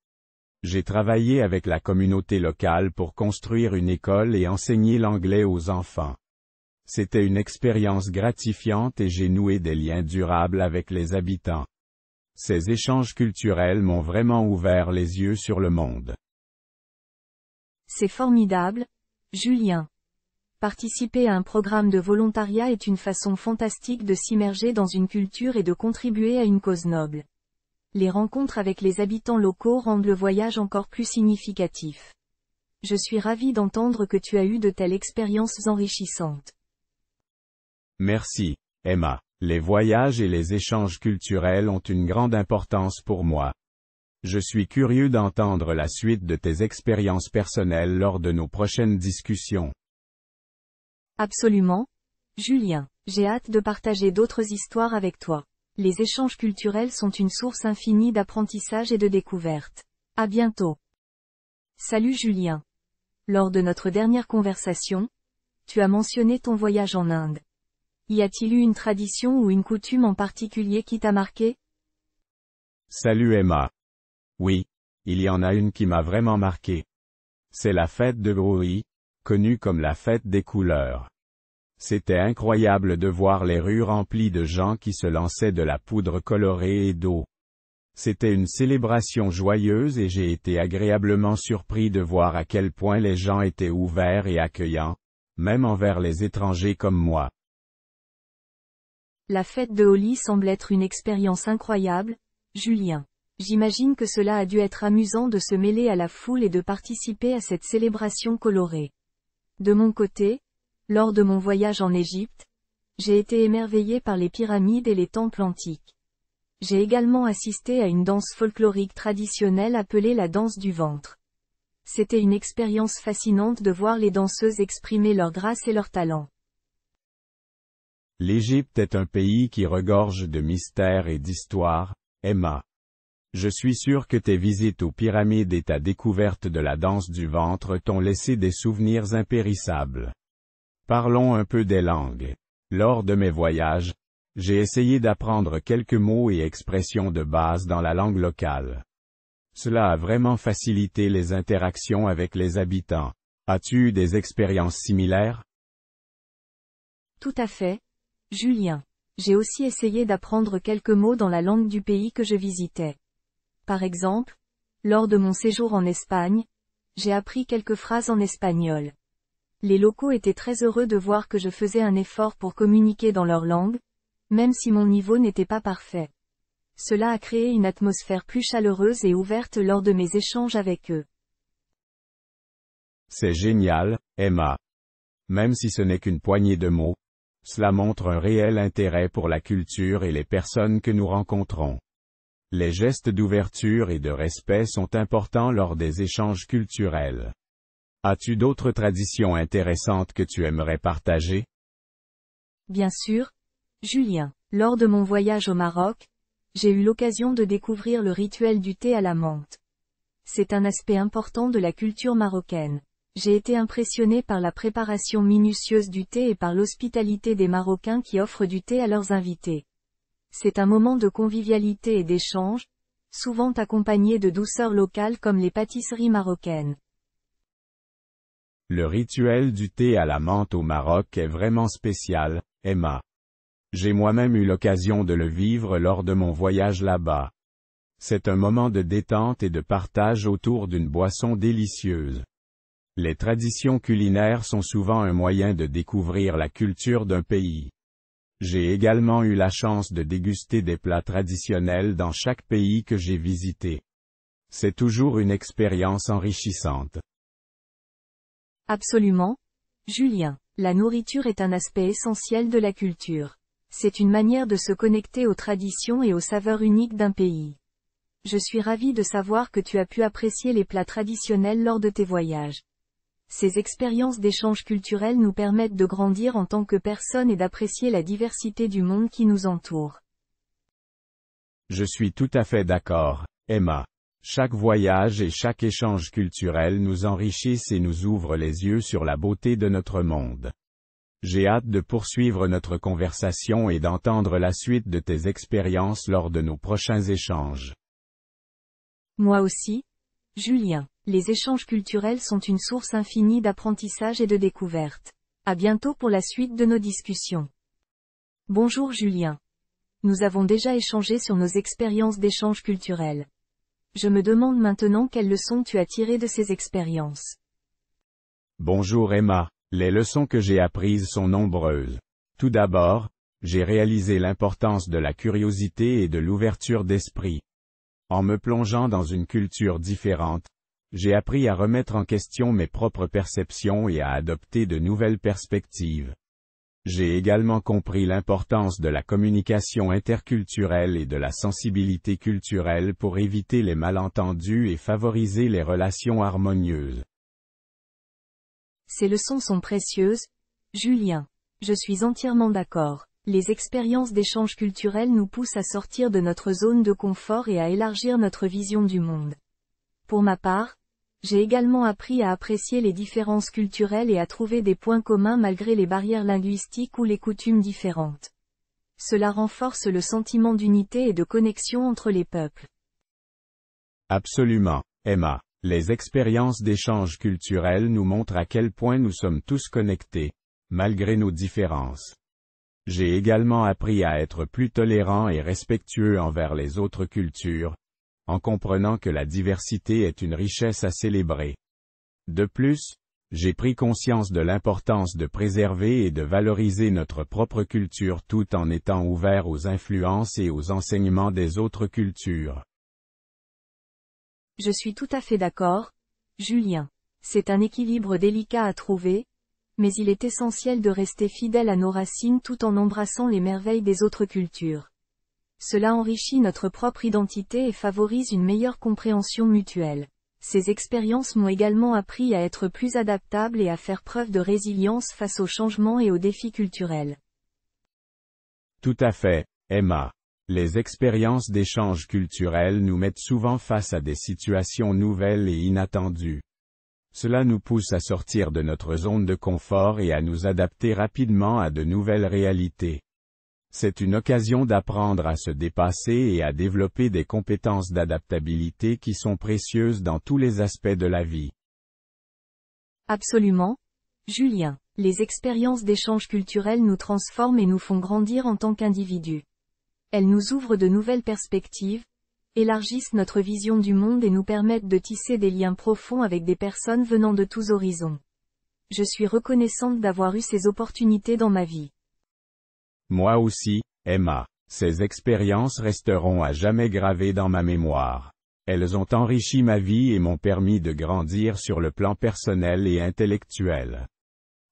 J'ai travaillé avec la communauté locale pour construire une école et enseigner l'anglais aux enfants. C'était une expérience gratifiante et j'ai noué des liens durables avec les habitants. Ces échanges culturels m'ont vraiment ouvert les yeux sur le monde. C'est formidable, Julien. Participer à un programme de volontariat est une façon fantastique de s'immerger dans une culture et de contribuer à une cause noble. Les rencontres avec les habitants locaux rendent le voyage encore plus significatif. Je suis ravi d'entendre que tu as eu de telles expériences enrichissantes. Merci, Emma. Les voyages et les échanges culturels ont une grande importance pour moi. Je suis curieux d'entendre la suite de tes expériences personnelles lors de nos prochaines discussions. Absolument, Julien. J'ai hâte de partager d'autres histoires avec toi. Les échanges culturels sont une source infinie d'apprentissage et de découverte. À bientôt. Salut Julien. Lors de notre dernière conversation, tu as mentionné ton voyage en Inde. Y a-t-il eu une tradition ou une coutume en particulier qui t'a marqué? Salut Emma. Oui, il y en a une qui m'a vraiment marqué. C'est la fête de Holi, connue comme la fête des couleurs. C'était incroyable de voir les rues remplies de gens qui se lançaient de la poudre colorée et d'eau. C'était une célébration joyeuse et j'ai été agréablement surpris de voir à quel point les gens étaient ouverts et accueillants, même envers les étrangers comme moi. La fête de Holi semble être une expérience incroyable, Julien. J'imagine que cela a dû être amusant de se mêler à la foule et de participer à cette célébration colorée. De mon côté, lors de mon voyage en Égypte, j'ai été émerveillé par les pyramides et les temples antiques. J'ai également assisté à une danse folklorique traditionnelle appelée la danse du ventre. C'était une expérience fascinante de voir les danseuses exprimer leur grâce et leur talent. L'Égypte est un pays qui regorge de mystères et d'histoires, Emma. Je suis sûr que tes visites aux pyramides et ta découverte de la danse du ventre t'ont laissé des souvenirs impérissables. Parlons un peu des langues. Lors de mes voyages, j'ai essayé d'apprendre quelques mots et expressions de base dans la langue locale. Cela a vraiment facilité les interactions avec les habitants. As-tu eu des expériences similaires? Tout à fait, Julien. J'ai aussi essayé d'apprendre quelques mots dans la langue du pays que je visitais. Par exemple, lors de mon séjour en Espagne, j'ai appris quelques phrases en espagnol. Les locaux étaient très heureux de voir que je faisais un effort pour communiquer dans leur langue, même si mon niveau n'était pas parfait. Cela a créé une atmosphère plus chaleureuse et ouverte lors de mes échanges avec eux. C'est génial, Emma. Même si ce n'est qu'une poignée de mots, cela montre un réel intérêt pour la culture et les personnes que nous rencontrons. Les gestes d'ouverture et de respect sont importants lors des échanges culturels. As-tu d'autres traditions intéressantes que tu aimerais partager? Bien sûr, Julien. Lors de mon voyage au Maroc, j'ai eu l'occasion de découvrir le rituel du thé à la menthe. C'est un aspect important de la culture marocaine. J'ai été impressionné par la préparation minutieuse du thé et par l'hospitalité des Marocains qui offrent du thé à leurs invités. C'est un moment de convivialité et d'échange, souvent accompagné de douceurs locales comme les pâtisseries marocaines. Le rituel du thé à la menthe au Maroc est vraiment spécial, Emma. J'ai moi-même eu l'occasion de le vivre lors de mon voyage là-bas. C'est un moment de détente et de partage autour d'une boisson délicieuse. Les traditions culinaires sont souvent un moyen de découvrir la culture d'un pays. J'ai également eu la chance de déguster des plats traditionnels dans chaque pays que j'ai visité. C'est toujours une expérience enrichissante. Absolument, Julien. La nourriture est un aspect essentiel de la culture. C'est une manière de se connecter aux traditions et aux saveurs uniques d'un pays. Je suis ravi de savoir que tu as pu apprécier les plats traditionnels lors de tes voyages. Ces expériences d'échange culturel nous permettent de grandir en tant que personne et d'apprécier la diversité du monde qui nous entoure. Je suis tout à fait d'accord, Emma. Chaque voyage et chaque échange culturel nous enrichissent et nous ouvrent les yeux sur la beauté de notre monde. J'ai hâte de poursuivre notre conversation et d'entendre la suite de tes expériences lors de nos prochains échanges. Moi aussi, Julien. Les échanges culturels sont une source infinie d'apprentissage et de découverte. À bientôt pour la suite de nos discussions. Bonjour Julien. Nous avons déjà échangé sur nos expériences d'échange culturel. Je me demande maintenant quelles leçons tu as tirées de ces expériences. Bonjour Emma. Les leçons que j'ai apprises sont nombreuses. Tout d'abord, j'ai réalisé l'importance de la curiosité et de l'ouverture d'esprit. En me plongeant dans une culture différente, j'ai appris à remettre en question mes propres perceptions et à adopter de nouvelles perspectives. J'ai également compris l'importance de la communication interculturelle et de la sensibilité culturelle pour éviter les malentendus et favoriser les relations harmonieuses. Ces leçons sont précieuses, Julien. Je suis entièrement d'accord. Les expériences d'échange culturel nous poussent à sortir de notre zone de confort et à élargir notre vision du monde. Pour ma part, j'ai également appris à apprécier les différences culturelles et à trouver des points communs malgré les barrières linguistiques ou les coutumes différentes. Cela renforce le sentiment d'unité et de connexion entre les peuples. Absolument, Emma. Les expériences d'échange culturel nous montrent à quel point nous sommes tous connectés, malgré nos différences. J'ai également appris à être plus tolérant et respectueux envers les autres cultures, en comprenant que la diversité est une richesse à célébrer. De plus, j'ai pris conscience de l'importance de préserver et de valoriser notre propre culture tout en étant ouvert aux influences et aux enseignements des autres cultures. Je suis tout à fait d'accord, Julien. C'est un équilibre délicat à trouver, mais il est essentiel de rester fidèle à nos racines tout en embrassant les merveilles des autres cultures. Cela enrichit notre propre identité et favorise une meilleure compréhension mutuelle. Ces expériences m'ont également appris à être plus adaptable et à faire preuve de résilience face aux changements et aux défis culturels. Tout à fait, Emma. Les expériences d'échange culturel nous mettent souvent face à des situations nouvelles et inattendues. Cela nous pousse à sortir de notre zone de confort et à nous adapter rapidement à de nouvelles réalités. C'est une occasion d'apprendre à se dépasser et à développer des compétences d'adaptabilité qui sont précieuses dans tous les aspects de la vie. Absolument, Julien. Les expériences d'échange culturel nous transforment et nous font grandir en tant qu'individus. Elles nous ouvrent de nouvelles perspectives, élargissent notre vision du monde et nous permettent de tisser des liens profonds avec des personnes venant de tous horizons. Je suis reconnaissante d'avoir eu ces opportunités dans ma vie. Moi aussi, Emma. Ces expériences resteront à jamais gravées dans ma mémoire. Elles ont enrichi ma vie et m'ont permis de grandir sur le plan personnel et intellectuel.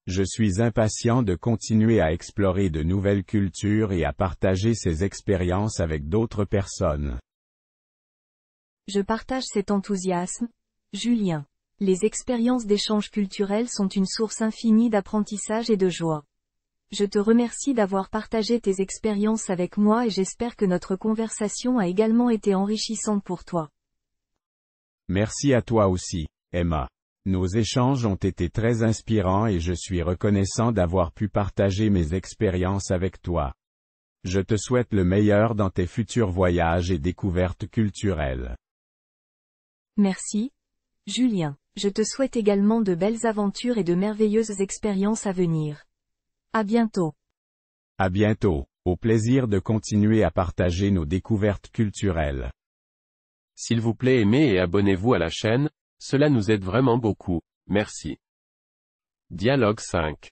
Je suis impatient de continuer à explorer de nouvelles cultures et à partager ces expériences avec d'autres personnes. Je partage cet enthousiasme, Julien. Les expériences d'échange culturel sont une source infinie d'apprentissage et de joie. Je te remercie d'avoir partagé tes expériences avec moi et j'espère que notre conversation a également été enrichissante pour toi. Merci à toi aussi, Emma. Nos échanges ont été très inspirants et je suis reconnaissant d'avoir pu partager mes expériences avec toi. Je te souhaite le meilleur dans tes futurs voyages et découvertes culturelles. Merci, Julien. Je te souhaite également de belles aventures et de merveilleuses expériences à venir. À bientôt. À bientôt, au plaisir de continuer à partager nos découvertes culturelles. S'il vous plaît aimez et abonnez-vous à la chaîne, cela nous aide vraiment beaucoup, merci. Dialogue 5.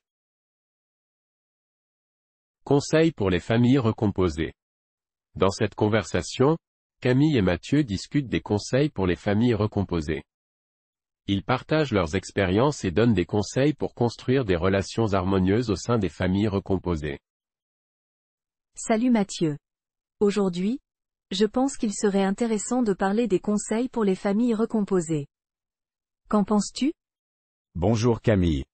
Conseils pour les familles recomposées. Dans cette conversation, Camille et Mathieu discutent des conseils pour les familles recomposées. Ils partagent leurs expériences et donnent des conseils pour construire des relations harmonieuses au sein des familles recomposées. Salut Mathieu. Aujourd'hui, je pense qu'il serait intéressant de parler des conseils pour les familles recomposées. Qu'en penses-tu? Bonjour Camille.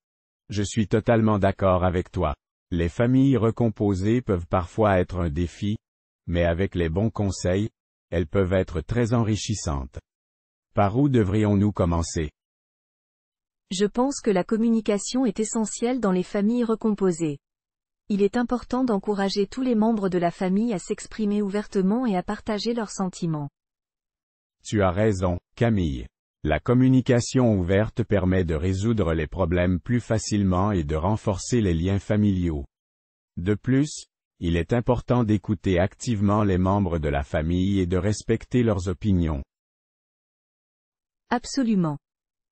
Je suis totalement d'accord avec toi. Les familles recomposées peuvent parfois être un défi, mais avec les bons conseils, elles peuvent être très enrichissantes. Par où devrions-nous commencer? Je pense que la communication est essentielle dans les familles recomposées. Il est important d'encourager tous les membres de la famille à s'exprimer ouvertement et à partager leurs sentiments. Tu as raison, Camille. La communication ouverte permet de résoudre les problèmes plus facilement et de renforcer les liens familiaux. De plus, il est important d'écouter activement les membres de la famille et de respecter leurs opinions. Absolument.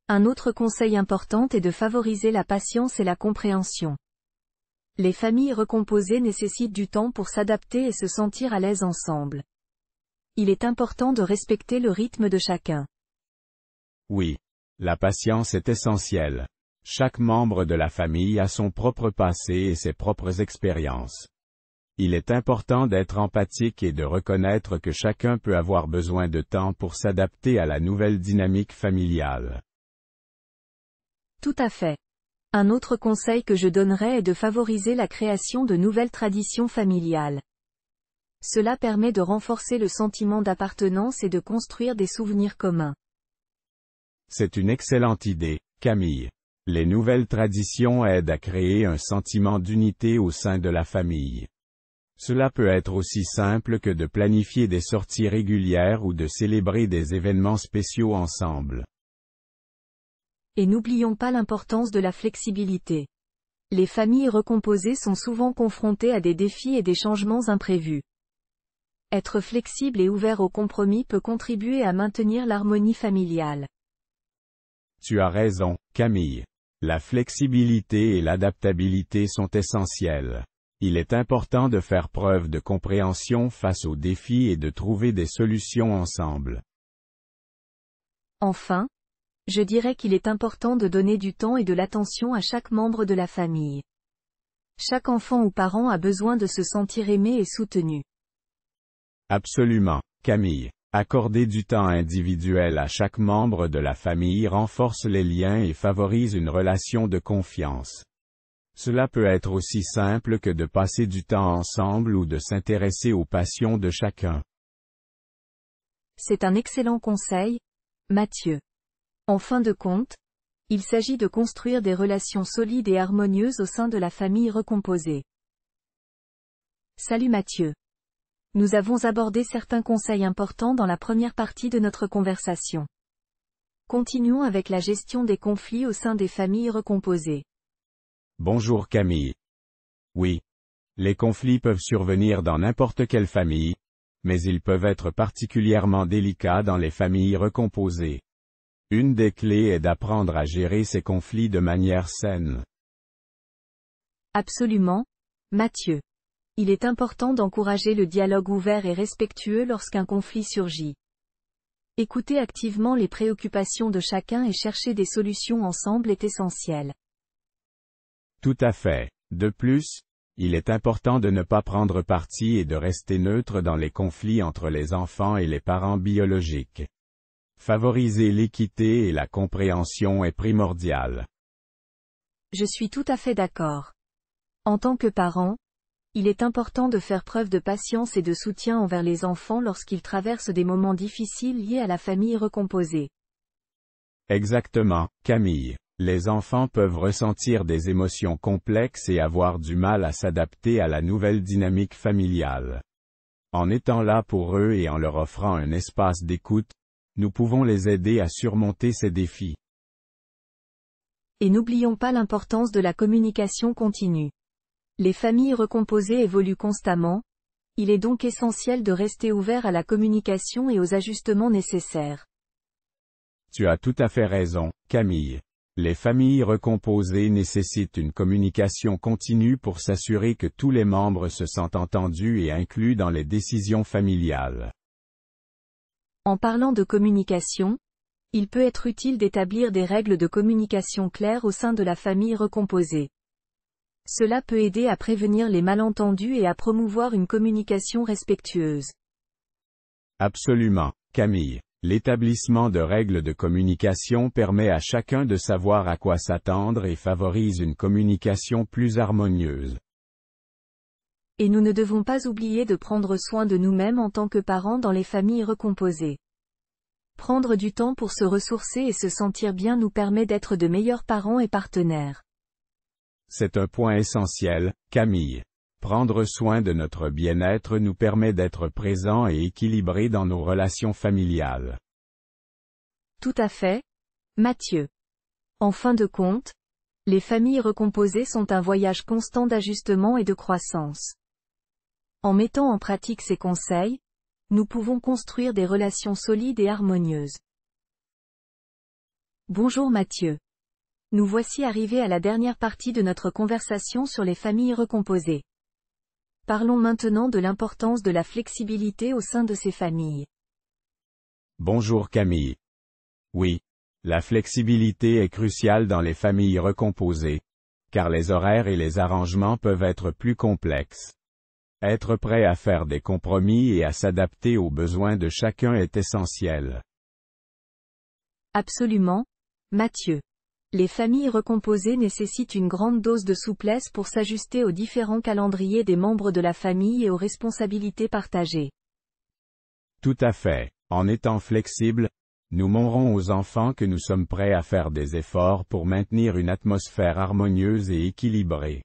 Un autre conseil important est de favoriser la patience et la compréhension. Les familles recomposées nécessitent du temps pour s'adapter et se sentir à l'aise ensemble. Il est important de respecter le rythme de chacun. Oui. La patience est essentielle. Chaque membre de la famille a son propre passé et ses propres expériences. Il est important d'être empathique et de reconnaître que chacun peut avoir besoin de temps pour s'adapter à la nouvelle dynamique familiale. Tout à fait. Un autre conseil que je donnerais est de favoriser la création de nouvelles traditions familiales. Cela permet de renforcer le sentiment d'appartenance et de construire des souvenirs communs. C'est une excellente idée, Camille. Les nouvelles traditions aident à créer un sentiment d'unité au sein de la famille. Cela peut être aussi simple que de planifier des sorties régulières ou de célébrer des événements spéciaux ensemble. Et n'oublions pas l'importance de la flexibilité. Les familles recomposées sont souvent confrontées à des défis et des changements imprévus. Être flexible et ouvert au compromis peut contribuer à maintenir l'harmonie familiale. Tu as raison, Camille. La flexibilité et l'adaptabilité sont essentielles. Il est important de faire preuve de compréhension face aux défis et de trouver des solutions ensemble. Enfin, je dirais qu'il est important de donner du temps et de l'attention à chaque membre de la famille. Chaque enfant ou parent a besoin de se sentir aimé et soutenu. Absolument, Camille. Accorder du temps individuel à chaque membre de la famille renforce les liens et favorise une relation de confiance. Cela peut être aussi simple que de passer du temps ensemble ou de s'intéresser aux passions de chacun. C'est un excellent conseil, Mathieu. En fin de compte, il s'agit de construire des relations solides et harmonieuses au sein de la famille recomposée. Salut Mathieu. Nous avons abordé certains conseils importants dans la première partie de notre conversation. Continuons avec la gestion des conflits au sein des familles recomposées. Bonjour Camille. Oui. Les conflits peuvent survenir dans n'importe quelle famille, mais ils peuvent être particulièrement délicats dans les familles recomposées. Une des clés est d'apprendre à gérer ces conflits de manière saine. Absolument, Mathieu. Il est important d'encourager le dialogue ouvert et respectueux lorsqu'un conflit surgit. Écouter activement les préoccupations de chacun et chercher des solutions ensemble est essentiel. Tout à fait. De plus, il est important de ne pas prendre parti et de rester neutre dans les conflits entre les enfants et les parents biologiques. Favoriser l'équité et la compréhension est primordial. Je suis tout à fait d'accord. En tant que parent, il est important de faire preuve de patience et de soutien envers les enfants lorsqu'ils traversent des moments difficiles liés à la famille recomposée. Exactement, Camille. Les enfants peuvent ressentir des émotions complexes et avoir du mal à s'adapter à la nouvelle dynamique familiale. En étant là pour eux et en leur offrant un espace d'écoute, nous pouvons les aider à surmonter ces défis. Et n'oublions pas l'importance de la communication continue. Les familles recomposées évoluent constamment, il est donc essentiel de rester ouvert à la communication et aux ajustements nécessaires. Tu as tout à fait raison, Camille. Les familles recomposées nécessitent une communication continue pour s'assurer que tous les membres se sentent entendus et inclus dans les décisions familiales. En parlant de communication, il peut être utile d'établir des règles de communication claires au sein de la famille recomposée. Cela peut aider à prévenir les malentendus et à promouvoir une communication respectueuse. Absolument, Camille. L'établissement de règles de communication permet à chacun de savoir à quoi s'attendre et favorise une communication plus harmonieuse. Et nous ne devons pas oublier de prendre soin de nous-mêmes en tant que parents dans les familles recomposées. Prendre du temps pour se ressourcer et se sentir bien nous permet d'être de meilleurs parents et partenaires. C'est un point essentiel, Camille. Prendre soin de notre bien-être nous permet d'être présents et équilibrés dans nos relations familiales. Tout à fait, Mathieu. En fin de compte, les familles recomposées sont un voyage constant d'ajustement et de croissance. En mettant en pratique ces conseils, nous pouvons construire des relations solides et harmonieuses. Bonjour Mathieu. Nous voici arrivés à la dernière partie de notre conversation sur les familles recomposées. Parlons maintenant de l'importance de la flexibilité au sein de ces familles. Bonjour Camille. Oui, la flexibilité est cruciale dans les familles recomposées, car les horaires et les arrangements peuvent être plus complexes. Être prêt à faire des compromis et à s'adapter aux besoins de chacun est essentiel. Absolument, Mathieu. Les familles recomposées nécessitent une grande dose de souplesse pour s'ajuster aux différents calendriers des membres de la famille et aux responsabilités partagées. Tout à fait. En étant flexibles, nous montrons aux enfants que nous sommes prêts à faire des efforts pour maintenir une atmosphère harmonieuse et équilibrée.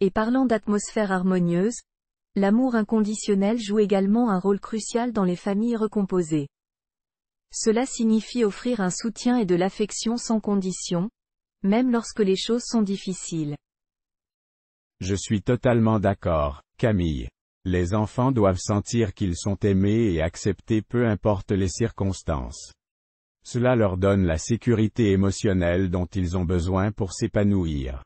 Et parlant d'atmosphère harmonieuse, l'amour inconditionnel joue également un rôle crucial dans les familles recomposées. Cela signifie offrir un soutien et de l'affection sans condition, même lorsque les choses sont difficiles. Je suis totalement d'accord, Camille. Les enfants doivent sentir qu'ils sont aimés et acceptés peu importe les circonstances. Cela leur donne la sécurité émotionnelle dont ils ont besoin pour s'épanouir.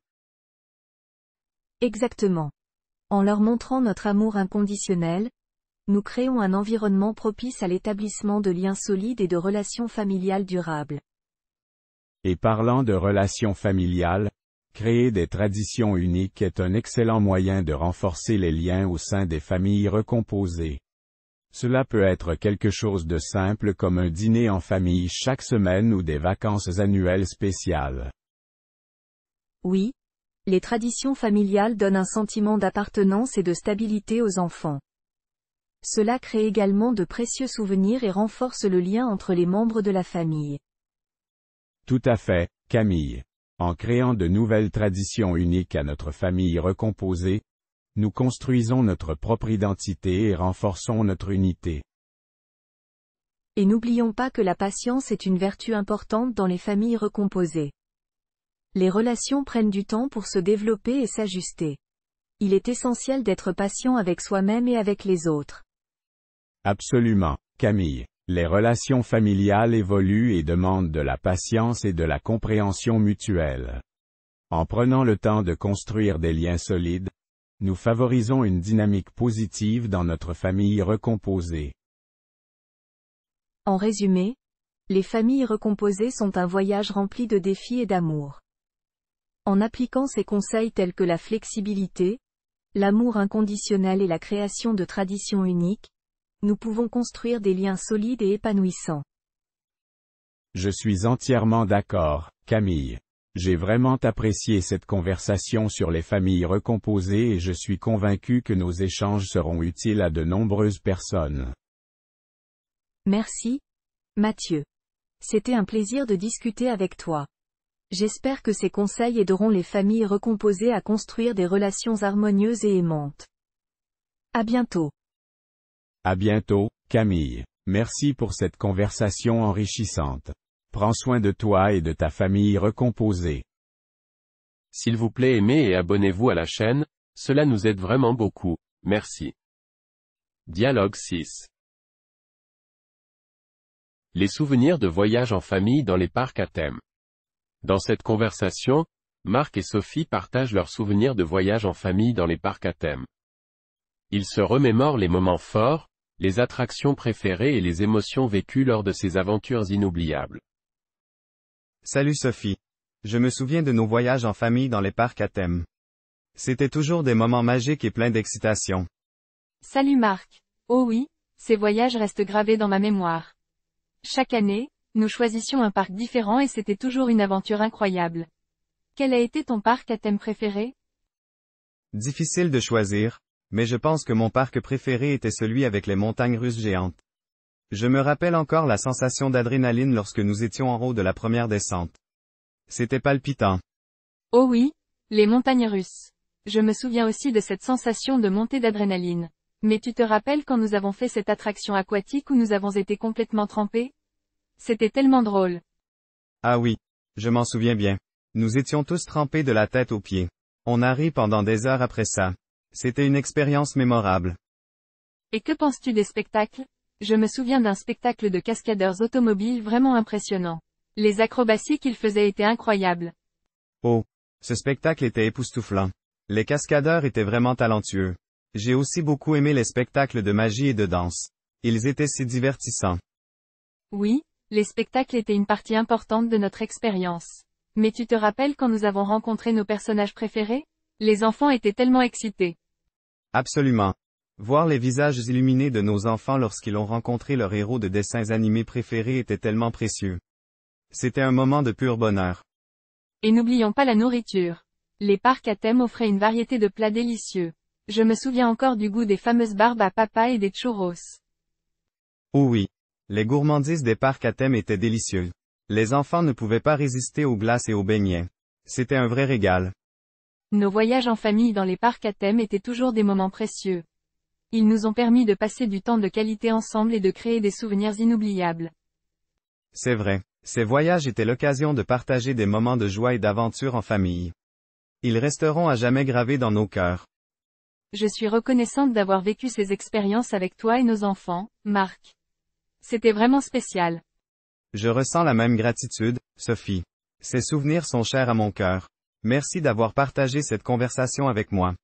Exactement. En leur montrant notre amour inconditionnel, nous créons un environnement propice à l'établissement de liens solides et de relations familiales durables. Et parlant de relations familiales, créer des traditions uniques est un excellent moyen de renforcer les liens au sein des familles recomposées. Cela peut être quelque chose de simple comme un dîner en famille chaque semaine ou des vacances annuelles spéciales. Oui, les traditions familiales donnent un sentiment d'appartenance et de stabilité aux enfants. Cela crée également de précieux souvenirs et renforce le lien entre les membres de la famille. Tout à fait, Camille. En créant de nouvelles traditions uniques à notre famille recomposée, nous construisons notre propre identité et renforçons notre unité. Et n'oublions pas que la patience est une vertu importante dans les familles recomposées. Les relations prennent du temps pour se développer et s'ajuster. Il est essentiel d'être patient avec soi-même et avec les autres. Absolument, Camille. Les relations familiales évoluent et demandent de la patience et de la compréhension mutuelle. En prenant le temps de construire des liens solides, nous favorisons une dynamique positive dans notre famille recomposée. En résumé, les familles recomposées sont un voyage rempli de défis et d'amour. En appliquant ces conseils tels que la flexibilité, l'amour inconditionnel et la création de traditions uniques, nous pouvons construire des liens solides et épanouissants. Je suis entièrement d'accord, Camille. J'ai vraiment apprécié cette conversation sur les familles recomposées et je suis convaincu que nos échanges seront utiles à de nombreuses personnes. Merci, Mathieu. C'était un plaisir de discuter avec toi. J'espère que ces conseils aideront les familles recomposées à construire des relations harmonieuses et aimantes. À bientôt. À bientôt, Camille. Merci pour cette conversation enrichissante. Prends soin de toi et de ta famille recomposée. S'il vous plaît aimez et abonnez-vous à la chaîne, cela nous aide vraiment beaucoup, merci. Dialogue 6. Les souvenirs de voyage en famille dans les parcs à thème. Dans cette conversation, Marc et Sophie partagent leurs souvenirs de voyage en famille dans les parcs à thème. Ils se remémorent les moments forts, les attractions préférées et les émotions vécues lors de ces aventures inoubliables. Salut Sophie. Je me souviens de nos voyages en famille dans les parcs à thème. C'était toujours des moments magiques et pleins d'excitation. Salut Marc. Oh oui, ces voyages restent gravés dans ma mémoire. Chaque année, nous choisissions un parc différent et c'était toujours une aventure incroyable. Quel a été ton parc à thème préféré? Difficile de choisir, mais je pense que mon parc préféré était celui avec les montagnes russes géantes. Je me rappelle encore la sensation d'adrénaline lorsque nous étions en haut de la première descente. C'était palpitant. Oh oui, les montagnes russes. Je me souviens aussi de cette sensation de montée d'adrénaline. Mais tu te rappelles quand nous avons fait cette attraction aquatique où nous avons été complètement trempés? C'était tellement drôle. Ah oui, je m'en souviens bien. Nous étions tous trempés de la tête aux pieds. On a ri pendant des heures après ça. C'était une expérience mémorable. Et que penses-tu des spectacles? Je me souviens d'un spectacle de cascadeurs automobiles vraiment impressionnant. Les acrobaties qu'ils faisaient étaient incroyables. Oh, ce spectacle était époustouflant. Les cascadeurs étaient vraiment talentueux. J'ai aussi beaucoup aimé les spectacles de magie et de danse. Ils étaient si divertissants. Oui, les spectacles étaient une partie importante de notre expérience. Mais tu te rappelles quand nous avons rencontré nos personnages préférés? Les enfants étaient tellement excités. Absolument. Voir les visages illuminés de nos enfants lorsqu'ils ont rencontré leur héros de dessins animés préférés était tellement précieux. C'était un moment de pur bonheur. Et n'oublions pas la nourriture. Les parcs à thème offraient une variété de plats délicieux. Je me souviens encore du goût des fameuses barbes à papa et des churros. Oh oui. Les gourmandises des parcs à thème étaient délicieuses. Les enfants ne pouvaient pas résister aux glaces et aux beignets. C'était un vrai régal. Nos voyages en famille dans les parcs à thème étaient toujours des moments précieux. Ils nous ont permis de passer du temps de qualité ensemble et de créer des souvenirs inoubliables. C'est vrai. Ces voyages étaient l'occasion de partager des moments de joie et d'aventure en famille. Ils resteront à jamais gravés dans nos cœurs. Je suis reconnaissante d'avoir vécu ces expériences avec toi et nos enfants, Marc. C'était vraiment spécial. Je ressens la même gratitude, Sophie. Ces souvenirs sont chers à mon cœur. Merci d'avoir partagé cette conversation avec moi.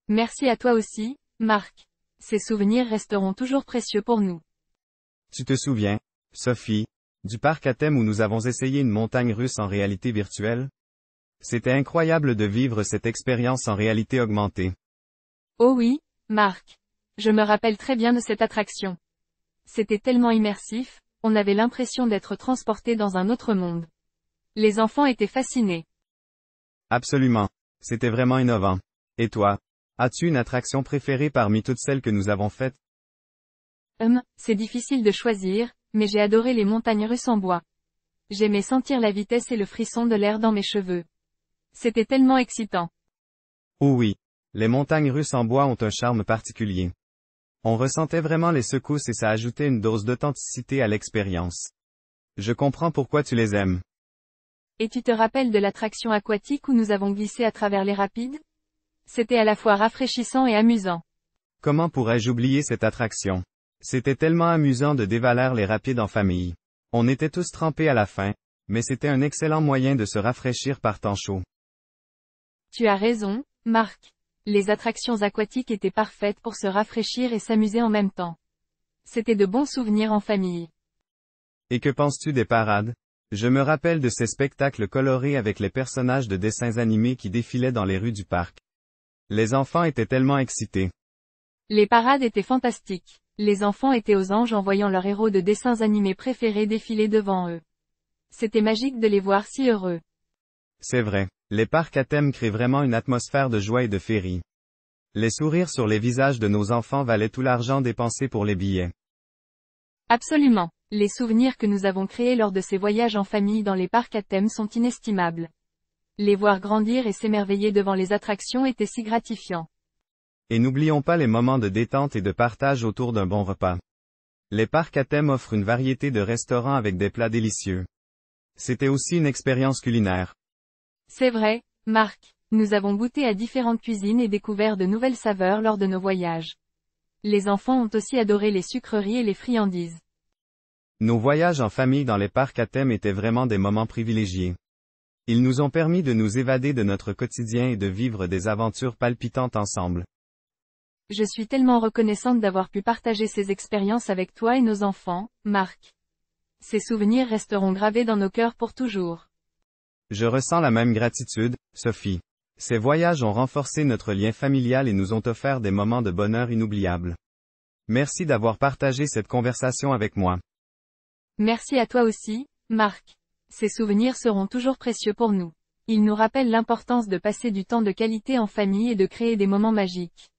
Merci à toi aussi, Marc. Ces souvenirs resteront toujours précieux pour nous. Tu te souviens, Sophie, du parc à thème où nous avons essayé une montagne russe en réalité virtuelle? C'était incroyable de vivre cette expérience en réalité augmentée. Oh oui, Marc. Je me rappelle très bien de cette attraction. C'était tellement immersif, on avait l'impression d'être transporté dans un autre monde. Les enfants étaient fascinés. Absolument. C'était vraiment innovant. Et toi? As-tu une attraction préférée parmi toutes celles que nous avons faites? C'est difficile de choisir, mais j'ai adoré les montagnes russes en bois. J'aimais sentir la vitesse et le frisson de l'air dans mes cheveux. C'était tellement excitant. Oh oui. Les montagnes russes en bois ont un charme particulier. On ressentait vraiment les secousses et ça ajoutait une dose d'authenticité à l'expérience. Je comprends pourquoi tu les aimes. Et tu te rappelles de l'attraction aquatique où nous avons glissé à travers les rapides? C'était à la fois rafraîchissant et amusant. Comment pourrais-je oublier cette attraction? C'était tellement amusant de dévaler les rapides en famille. On était tous trempés à la fin, mais c'était un excellent moyen de se rafraîchir par temps chaud. Tu as raison, Marc. Les attractions aquatiques étaient parfaites pour se rafraîchir et s'amuser en même temps. C'était de bons souvenirs en famille. Et que penses-tu des parades? Je me rappelle de ces spectacles colorés avec les personnages de dessins animés qui défilaient dans les rues du parc. Les enfants étaient tellement excités. Les parades étaient fantastiques. Les enfants étaient aux anges en voyant leurs héros de dessins animés préférés défiler devant eux. C'était magique de les voir si heureux. C'est vrai. Les parcs à thème créent vraiment une atmosphère de joie et de féerie. Les sourires sur les visages de nos enfants valaient tout l'argent dépensé pour les billets. Absolument. Les souvenirs que nous avons créés lors de ces voyages en famille dans les parcs à thème sont inestimables. Les voir grandir et s'émerveiller devant les attractions était si gratifiant. Et n'oublions pas les moments de détente et de partage autour d'un bon repas. Les parcs à thème offrent une variété de restaurants avec des plats délicieux. C'était aussi une expérience culinaire. C'est vrai, Marc. Nous avons goûté à différentes cuisines et découvert de nouvelles saveurs lors de nos voyages. Les enfants ont aussi adoré les sucreries et les friandises. Nos voyages en famille dans les parcs à thème étaient vraiment des moments privilégiés. Ils nous ont permis de nous évader de notre quotidien et de vivre des aventures palpitantes ensemble. Je suis tellement reconnaissante d'avoir pu partager ces expériences avec toi et nos enfants, Marc. Ces souvenirs resteront gravés dans nos cœurs pour toujours. Je ressens la même gratitude, Sophie. Ces voyages ont renforcé notre lien familial et nous ont offert des moments de bonheur inoubliables. Merci d'avoir partagé cette conversation avec moi. Merci à toi aussi, Marc. Ces souvenirs seront toujours précieux pour nous. Ils nous rappellent l'importance de passer du temps de qualité en famille et de créer des moments magiques.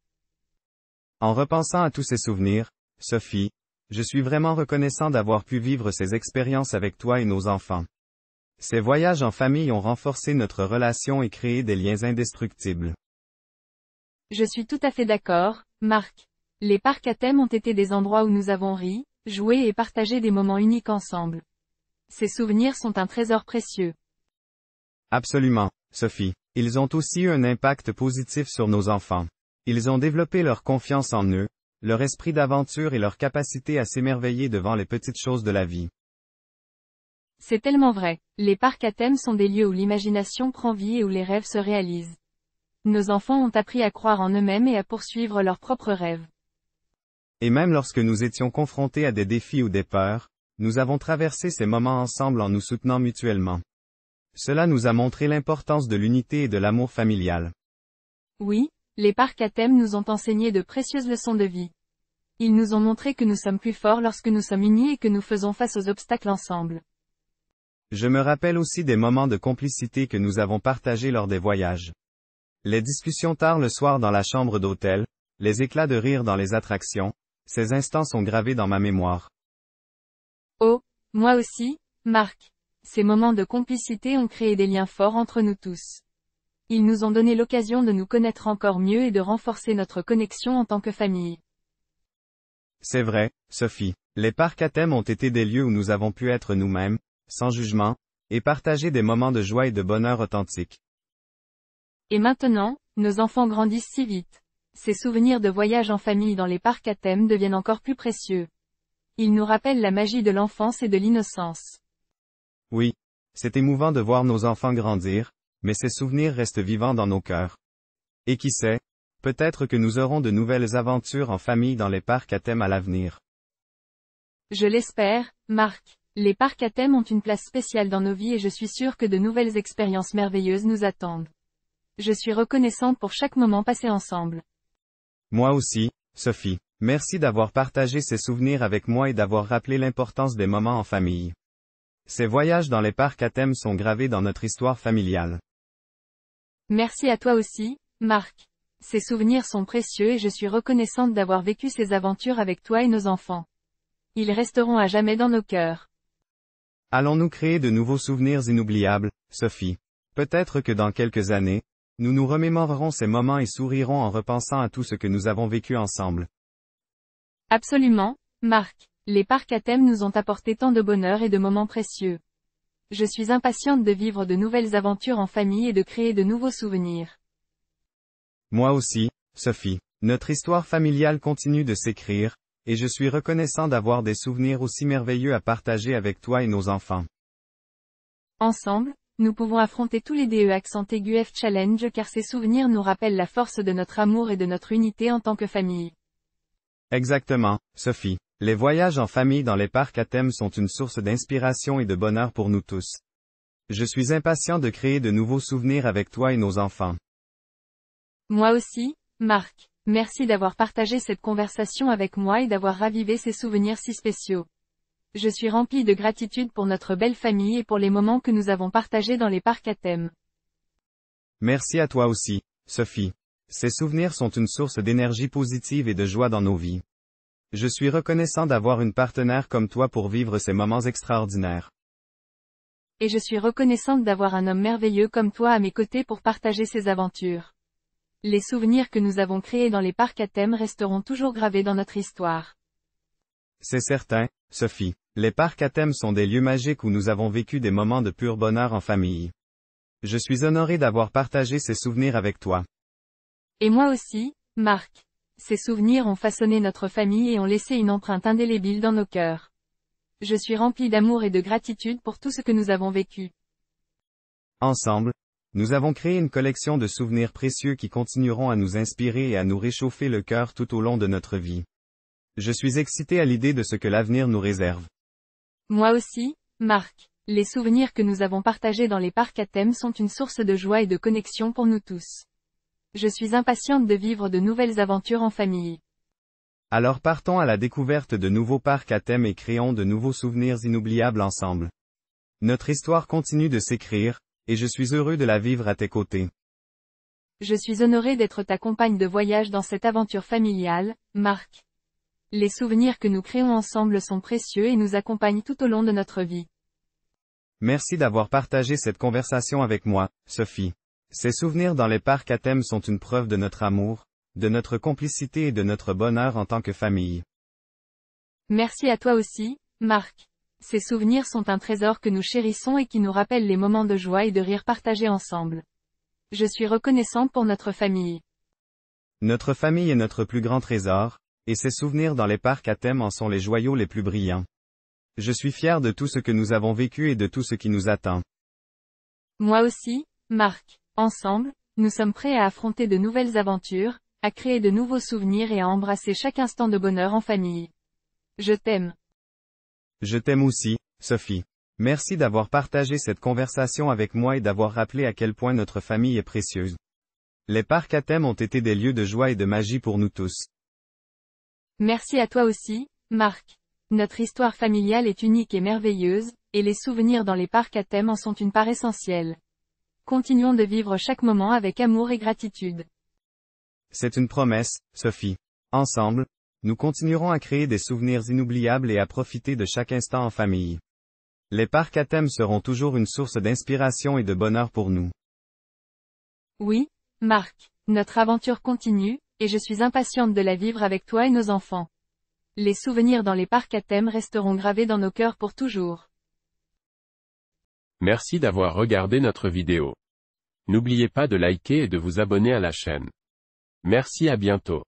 En repensant à tous ces souvenirs, Sophie, je suis vraiment reconnaissant d'avoir pu vivre ces expériences avec toi et nos enfants. Ces voyages en famille ont renforcé notre relation et créé des liens indestructibles. Je suis tout à fait d'accord, Marc. Les parcs à thème ont été des endroits où nous avons ri, joué et partagé des moments uniques ensemble. Ces souvenirs sont un trésor précieux. Absolument, Sophie. Ils ont aussi eu un impact positif sur nos enfants. Ils ont développé leur confiance en eux, leur esprit d'aventure et leur capacité à s'émerveiller devant les petites choses de la vie. C'est tellement vrai. Les parcs à thème sont des lieux où l'imagination prend vie et où les rêves se réalisent. Nos enfants ont appris à croire en eux-mêmes et à poursuivre leurs propres rêves. Et même lorsque nous étions confrontés à des défis ou des peurs, nous avons traversé ces moments ensemble en nous soutenant mutuellement. Cela nous a montré l'importance de l'unité et de l'amour familial. Oui, les parcs à thème nous ont enseigné de précieuses leçons de vie. Ils nous ont montré que nous sommes plus forts lorsque nous sommes unis et que nous faisons face aux obstacles ensemble. Je me rappelle aussi des moments de complicité que nous avons partagés lors des voyages. Les discussions tard le soir dans la chambre d'hôtel, les éclats de rire dans les attractions, ces instants sont gravés dans ma mémoire. Oh, moi aussi, Marc. Ces moments de complicité ont créé des liens forts entre nous tous. Ils nous ont donné l'occasion de nous connaître encore mieux et de renforcer notre connexion en tant que famille. C'est vrai, Sophie. Les parcs à thème ont été des lieux où nous avons pu être nous-mêmes, sans jugement, et partager des moments de joie et de bonheur authentiques. Et maintenant, nos enfants grandissent si vite. Ces souvenirs de voyage en famille dans les parcs à thème deviennent encore plus précieux. Ils nous rappellent la magie de l'enfance et de l'innocence. Oui. C'est émouvant de voir nos enfants grandir, mais ces souvenirs restent vivants dans nos cœurs. Et qui sait, peut-être que nous aurons de nouvelles aventures en famille dans les parcs à thème à l'avenir. Je l'espère, Marc. Les parcs à thème ont une place spéciale dans nos vies et je suis sûre que de nouvelles expériences merveilleuses nous attendent. Je suis reconnaissante pour chaque moment passé ensemble. Moi aussi, Sophie. Merci d'avoir partagé ces souvenirs avec moi et d'avoir rappelé l'importance des moments en famille. Ces voyages dans les parcs à thème sont gravés dans notre histoire familiale. Merci à toi aussi, Marc. Ces souvenirs sont précieux et je suis reconnaissante d'avoir vécu ces aventures avec toi et nos enfants. Ils resteront à jamais dans nos cœurs. Allons-nous créer de nouveaux souvenirs inoubliables, Sophie? Peut-être que dans quelques années, nous nous remémorerons ces moments et sourirons en repensant à tout ce que nous avons vécu ensemble. Absolument, Marc. Les parcs à thème nous ont apporté tant de bonheur et de moments précieux. Je suis impatiente de vivre de nouvelles aventures en famille et de créer de nouveaux souvenirs. Moi aussi, Sophie. Notre histoire familiale continue de s'écrire, et je suis reconnaissant d'avoir des souvenirs aussi merveilleux à partager avec toi et nos enfants. Ensemble, nous pouvons affronter tous les DE accent aigu F Challenge car ces souvenirs nous rappellent la force de notre amour et de notre unité en tant que famille. Exactement, Sophie. Les voyages en famille dans les parcs à thème sont une source d'inspiration et de bonheur pour nous tous. Je suis impatient de créer de nouveaux souvenirs avec toi et nos enfants. Moi aussi, Marc. Merci d'avoir partagé cette conversation avec moi et d'avoir ravivé ces souvenirs si spéciaux. Je suis remplie de gratitude pour notre belle famille et pour les moments que nous avons partagés dans les parcs à thème. Merci à toi aussi, Sophie. Ces souvenirs sont une source d'énergie positive et de joie dans nos vies. Je suis reconnaissant d'avoir une partenaire comme toi pour vivre ces moments extraordinaires. Et je suis reconnaissante d'avoir un homme merveilleux comme toi à mes côtés pour partager ces aventures. Les souvenirs que nous avons créés dans les parcs à thème resteront toujours gravés dans notre histoire. C'est certain, Sophie. Les parcs à thème sont des lieux magiques où nous avons vécu des moments de pur bonheur en famille. Je suis honoré d'avoir partagé ces souvenirs avec toi. Et moi aussi, Marc. Ces souvenirs ont façonné notre famille et ont laissé une empreinte indélébile dans nos cœurs. Je suis remplie d'amour et de gratitude pour tout ce que nous avons vécu. Ensemble, nous avons créé une collection de souvenirs précieux qui continueront à nous inspirer et à nous réchauffer le cœur tout au long de notre vie. Je suis excité à l'idée de ce que l'avenir nous réserve. Moi aussi, Marc. Les souvenirs que nous avons partagés dans les parcs à thème sont une source de joie et de connexion pour nous tous. Je suis impatiente de vivre de nouvelles aventures en famille. Alors partons à la découverte de nouveaux parcs à thème et créons de nouveaux souvenirs inoubliables ensemble. Notre histoire continue de s'écrire, et je suis heureux de la vivre à tes côtés. Je suis honorée d'être ta compagne de voyage dans cette aventure familiale, Marc. Les souvenirs que nous créons ensemble sont précieux et nous accompagnent tout au long de notre vie. Merci d'avoir partagé cette conversation avec moi, Sophie. Ces souvenirs dans les parcs à thème sont une preuve de notre amour, de notre complicité et de notre bonheur en tant que famille. Merci à toi aussi, Marc. Ces souvenirs sont un trésor que nous chérissons et qui nous rappellent les moments de joie et de rire partagés ensemble. Je suis reconnaissante pour notre famille. Notre famille est notre plus grand trésor, et ces souvenirs dans les parcs à thème en sont les joyaux les plus brillants. Je suis fier de tout ce que nous avons vécu et de tout ce qui nous attend. Moi aussi, Marc. Ensemble, nous sommes prêts à affronter de nouvelles aventures, à créer de nouveaux souvenirs et à embrasser chaque instant de bonheur en famille. Je t'aime. Je t'aime aussi, Sophie. Merci d'avoir partagé cette conversation avec moi et d'avoir rappelé à quel point notre famille est précieuse. Les parcs à thème ont été des lieux de joie et de magie pour nous tous. Merci à toi aussi, Marc. Notre histoire familiale est unique et merveilleuse, et les souvenirs dans les parcs à thème en sont une part essentielle. Continuons de vivre chaque moment avec amour et gratitude. C'est une promesse, Sophie. Ensemble, nous continuerons à créer des souvenirs inoubliables et à profiter de chaque instant en famille. Les parcs à thème seront toujours une source d'inspiration et de bonheur pour nous. Oui, Marc. Notre aventure continue, et je suis impatiente de la vivre avec toi et nos enfants. Les souvenirs dans les parcs à thème resteront gravés dans nos cœurs pour toujours. Merci d'avoir regardé notre vidéo. N'oubliez pas de liker et de vous abonner à la chaîne. Merci à bientôt.